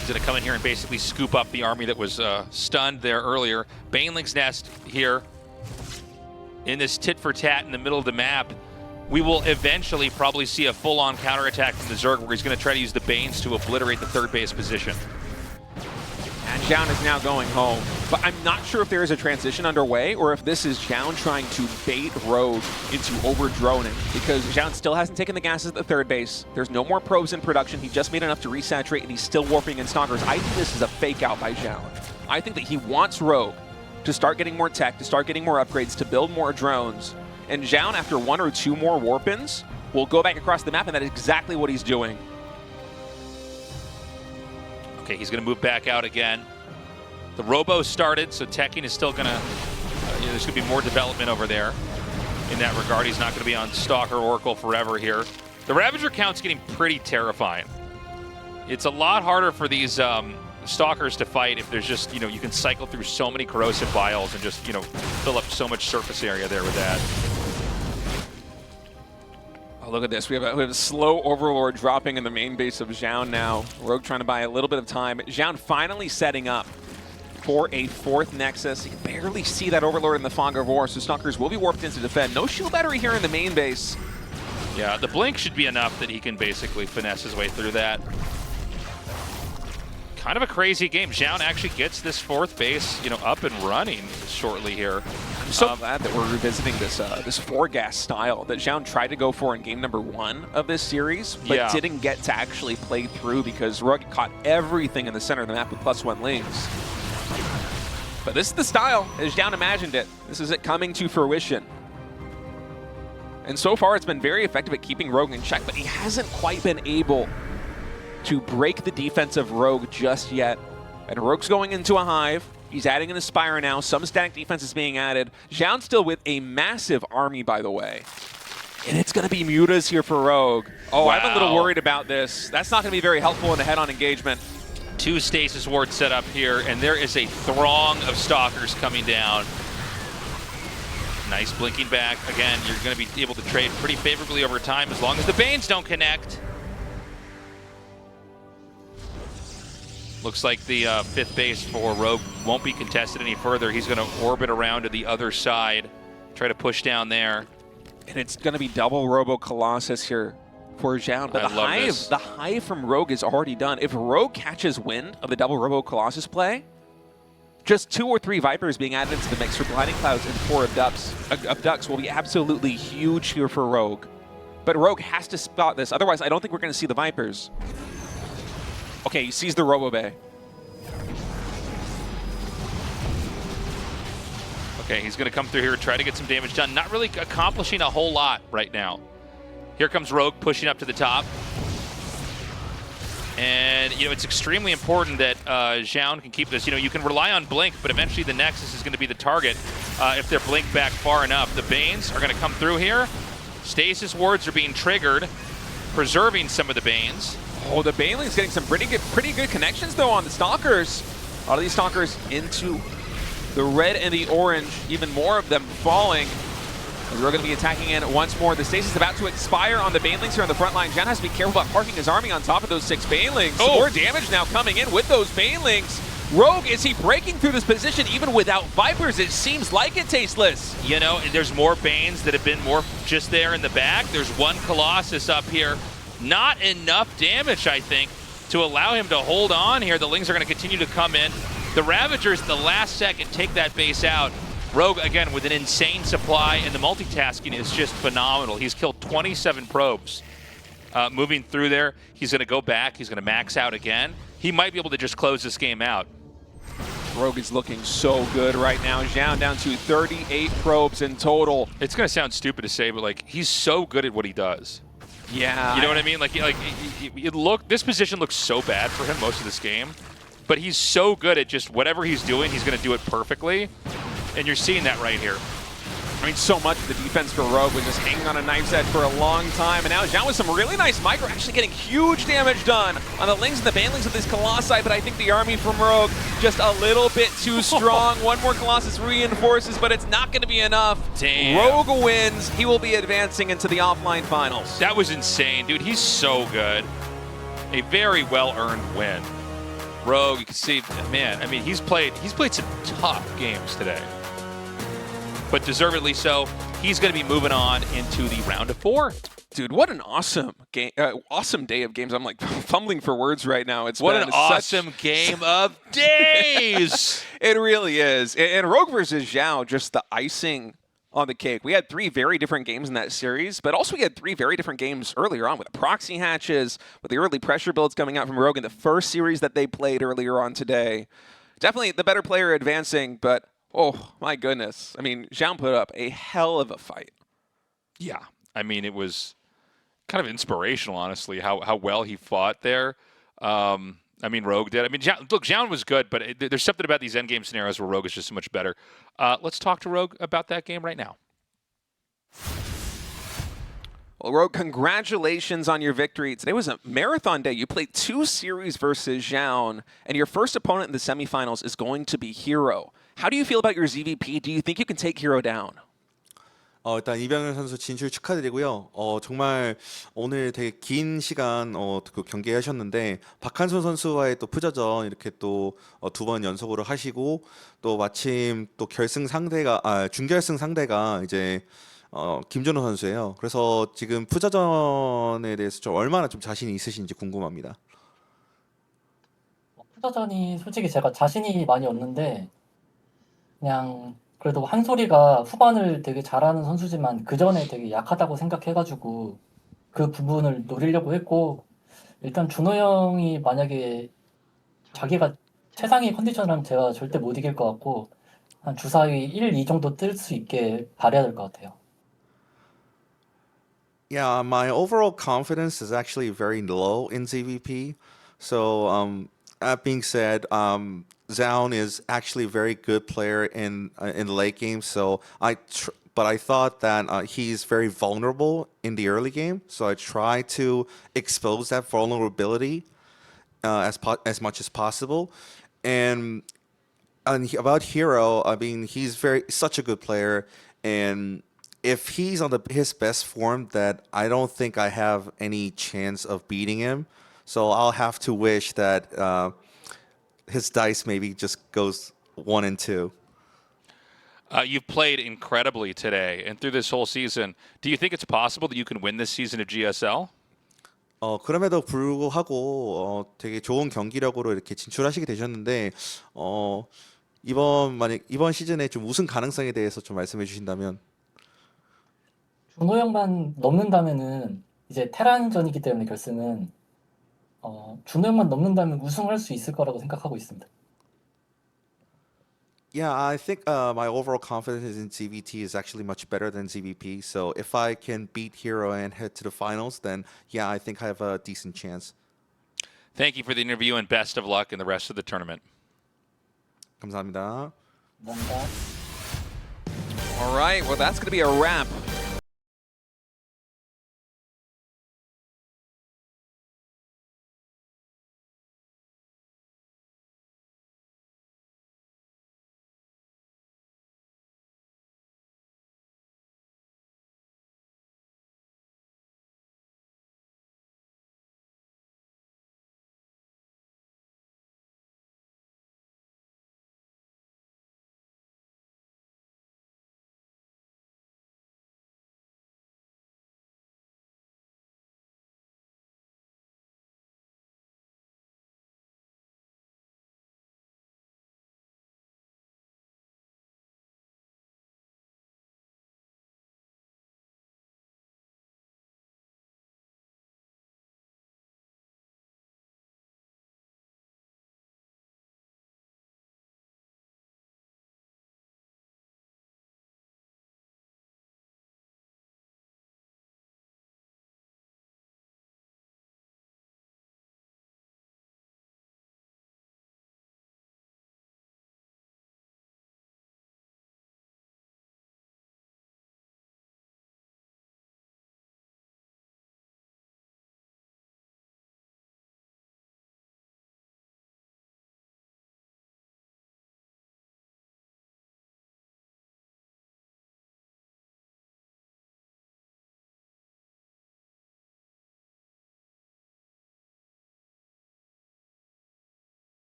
He's going to come in here and basically scoop up the army that was stunned there earlier. Baneling's Nest here in this tit-for-tat in the middle of the map. We will eventually probably see a full-on counterattack from the Zerg where he's going to try to use the Banes to obliterate the third base position. And Zoun is now going home. But I'm not sure if there is a transition underway or if this is Zoun trying to bait Rogue into over-droning, because Zoun still hasn't taken the gases at the third base. There's no more probes in production. He just made enough to resaturate, and he's still warping in Stalkers. I think this is a fake out by Zoun. I think that he wants Rogue to start getting more tech, to start getting more upgrades, to build more drones. And Zoun, after 1 or 2 more warp-ins, will go back across the map, and that is exactly what he's doing. Okay, he's going to move back out again. The Robo started, so teching is still going to... there's going to be more development over there in that regard. He's not going to be on Stalker Oracle forever here. The Ravager count's getting pretty terrifying. It's a lot harder for these Stalkers to fight if there's just, you know, you can cycle through so many corrosive vials and just, you know, fill up so much surface area there with that. Oh, look at this. We have a slow Overlord dropping in the main base of Zoun now. Rogue trying to buy a little bit of time. Zoun finally setting up for a 4th Nexus. You can barely see that Overlord in the fog of war, so Stalkers will be warped in to defend. No shield battery here in the main base. Yeah, the blink should be enough that he can basically finesse his way through that. Kind of a crazy game. Zoun actually gets this 4th base, you know, up and running shortly here. I'm so glad that we're revisiting this this 4-gas style that Zoun tried to go for in game number 1 of this series, but didn't get to actually play through because Rogue caught everything in the center of the map with +1 Lings. But this is the style as Zoun imagined it. This is it coming to fruition. And so far, it's been very effective at keeping Rogue in check, but he hasn't quite been able to break the defense of Rogue just yet. And Rogue's going into a hive. He's adding an Aspire now. Some static defense is being added. Zoun still with a massive army, by the way. And it's going to be mutas here for Rogue. Oh, wow. I'm a little worried about this. That's not going to be very helpful in the head-on engagement. 2 stasis wards set up here, and there is a throng of Stalkers coming down. Nice blinking back. Again, you're going to be able to trade pretty favorably over time as long as the Banes don't connect. Looks like the 5th base for Rogue won't be contested any further. He's going to orbit around to the other side, try to push down there. And it's going to be double Robo Colossus here for Zoun. But the hive from Rogue is already done. If Rogue catches wind of the double Robo Colossus play, just 2 or 3 Vipers being added into the mix for Blinding Clouds and 4 of Ducks will be absolutely huge here for Rogue. But Rogue has to spot this. Otherwise, I don't think we're going to see the Vipers. Okay, he sees the Robo Bay. Okay, he's going to come through here, try to get some damage done. Not really accomplishing a whole lot right now. Here comes Rogue pushing up to the top. And, you know, it's extremely important that Zoun can keep this. You know, you can rely on Blink, but eventually the Nexus is going to be the target if they're Blink back far enough. The Banes are going to come through here. Stasis wards are being triggered, preserving some of the Banes. Oh, the Baneling's getting some pretty good connections, though, on the Stalkers. A lot of these Stalkers into the red and the orange, even more of them falling. And we're going to be attacking in once more. The stasis is about to expire on the Banelings here on the front line. Zoun has to be careful about parking his army on top of those 6 Banelings. Oh. More damage now coming in with those Banelings. Rogue, is he breaking through this position even without Vipers? It seems like it, Tasteless. You know, there's more Banes that have been more just there in the back. There's one Colossus up here. Not enough damage, I think, to allow him to hold on here. The Lings are going to continue to come in. The Ravagers, the last second, take that base out. Rogue, again, with an insane supply, and the multitasking is just phenomenal. He's killed 27 probes. Moving through there, he's going to go back. He's going to max out again. He might be able to just close this game out. Rogue is looking so good right now. Zoun down to 38 probes in total. It's going to sound stupid to say, but like he's so good at what he does. Yeah. You know what I mean? This position looks so bad for him most of this game, but he's so good at just whatever he's doing, he's going to do it perfectly. And you're seeing that right here. I mean, so much of the defense for Rogue was just hanging on a knife's edge for a long time. And now Zoun with some really nice micro, actually getting huge damage done on the Lings and the Banelings of this Colossi. But I think the army from Rogue just a little bit too strong. One more Colossus reinforces, but it's not going to be enough. Damn. Rogue wins. He will be advancing into the offline finals. That was insane, dude. He's so good. A very well-earned win. Rogue, you can see, man, I mean, he's played some tough games today. But deservedly so. He's going to be moving on into the round of 4. Dude, what an awesome game! Awesome day of games. I'm like fumbling for words right now. It's what an awesome game of days. It really is. And Rogue versus Zoun, just the icing on the cake. We had 3 very different games in that series, but also we had 3 very different games earlier on with the proxy hatches, with the early pressure builds coming out from Rogue in the first series that they played earlier on today. Definitely the better player advancing, but oh my goodness. I mean, Zoun put up a hell of a fight. Yeah. I mean, it was kind of inspirational, honestly, how well he fought there. I mean, Rogue did. I mean, look, Zoun was good, but there's something about these endgame scenarios where Rogue is just so much better. Let's talk to Rogue about that game right now. Well, Rogue, congratulations on your victory. Today was a marathon day. You played 2 series versus Zoun, and your first opponent in the semifinals is going to be Hero. How do you feel about your ZVP? Do you think you can take Hero down? 일단 이병현 선수 진출 축하드리고요. 정말 오늘 되게 긴 시간 그 경기하셨는데 박한솔 선수와의 또 푸저전 이렇게 또 2번 연속으로 하시고 또 마침 또 준결승 상대가 이제 김준호 선수예요. 그래서 지금 푸저전에 대해서 좀 얼마나 좀 자신이 있으신지 궁금합니다. 푸저전이 솔직히 제가 자신이 많이 없는데 그냥 그래도 한솔이가 후반을 되게 잘하는 선수지만 그 전에 되게 약하다고 생각해가지고 그 부분을 노리려고 했고 일단 준호 형이 만약에 자기가 최상위 컨디션이라면 제가 절대 못 이길 것 같고 한 주사위 1, 2 정도 뜰 수 있게 바래야 될 것 같아요. Yeah, my overall confidence is actually very low in ZVP. So that being said, Zoun is actually a very good player in the late game. So but I thought that he's very vulnerable in the early game. So I try to expose that vulnerability as much as possible. And about Hero, I mean, he's such a good player, and if he's on his best form, that I don't think I have any chance of beating him. So I'll have to wish that his dice maybe just goes 1 and 2. You've played incredibly today and through this whole season. Do you think it's possible that you can win this season of GSL? 그럼에도 불구하고 되게 좋은 경기력으로 이렇게 진출하시게 되셨는데 이번 시즌에 좀 우승 가능성에 대해서 좀 말씀해 주신다면. 준호 형만 넘는다면은 이제 테란전이기 때문에 결승은 준호 형만 넘는다면 우승할 수 있을 거라고 생각하고 있습니다. Yeah, I think my overall confidence in ZVT is actually much better than ZVP. So if I can beat Hero and head to the finals, then yeah, I think I have a decent chance. Thank you for the interview and best of luck in the rest of the tournament. 감사합니다. 감사합니다. All right, well, that's going to be a wrap.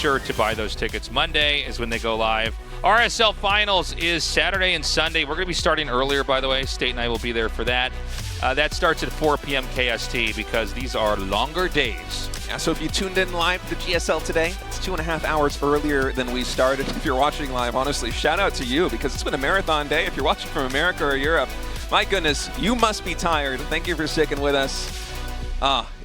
Sure to buy those tickets. Monday is when they go live. RSL Finals is Saturday and Sunday. We're going to be starting earlier, by the way. State and I will be there for that. That starts at 4 p.m. KST because these are longer days. Yeah, so if you tuned in live to the GSL today, it's 2.5 hours earlier than we started. If you're watching live, honestly, shout out to you because it's been a marathon day. If you're watching from America or Europe, my goodness, you must be tired. Thank you for sticking with us.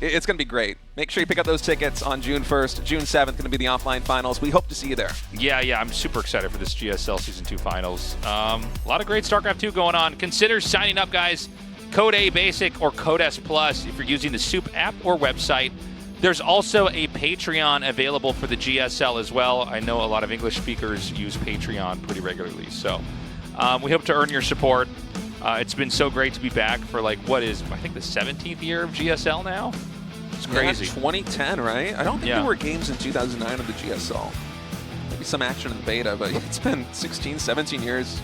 It's going to be great. Make sure you pick up those tickets on June 1st. June 7th, going to be the offline finals. We hope to see you there. Yeah, I'm super excited for this GSL Season 2 finals. A lot of great StarCraft 2 going on. Consider signing up, guys. Code A Basic or Code S Plus if you're using the SOOP app or website. There's also a Patreon available for the GSL as well. I know a lot of English speakers use Patreon pretty regularly. So we hope to earn your support. It's been so great to be back for I think the 17th year of GSL now. It's crazy. Yeah, 2010, right? I don't think there were games in 2009 of the GSL. Maybe some action in the beta, but it's been 16, 17 years.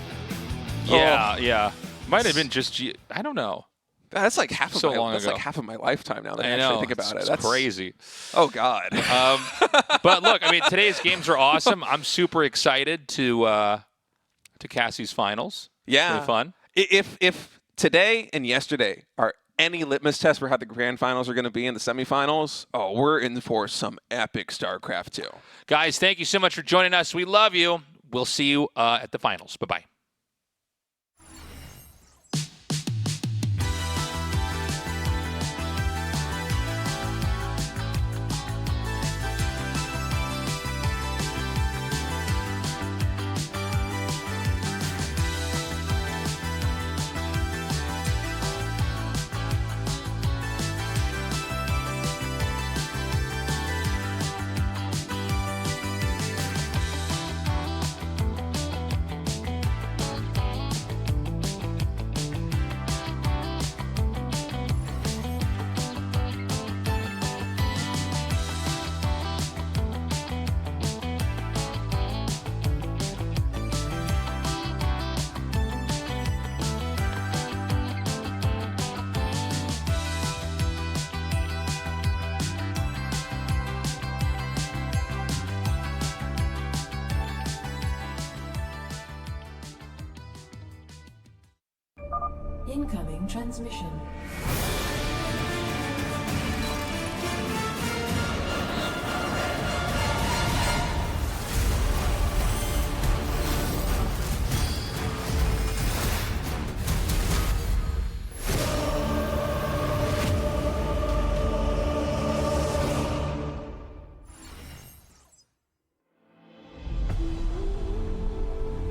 Yeah. Might have been just I don't know. That's like half of like half of my lifetime now that I actually think about it. That's crazy. Oh God. But look, I mean, today's games are awesome. I'm super excited to Cassie's finals. Yeah. Really fun. If today and yesterday are any litmus test for how the grand finals are going to be in the semifinals, we're in for some epic StarCraft 2. Guys, thank you so much for joining us. We love you. We'll see you at the finals. Bye-bye. Incoming transmission.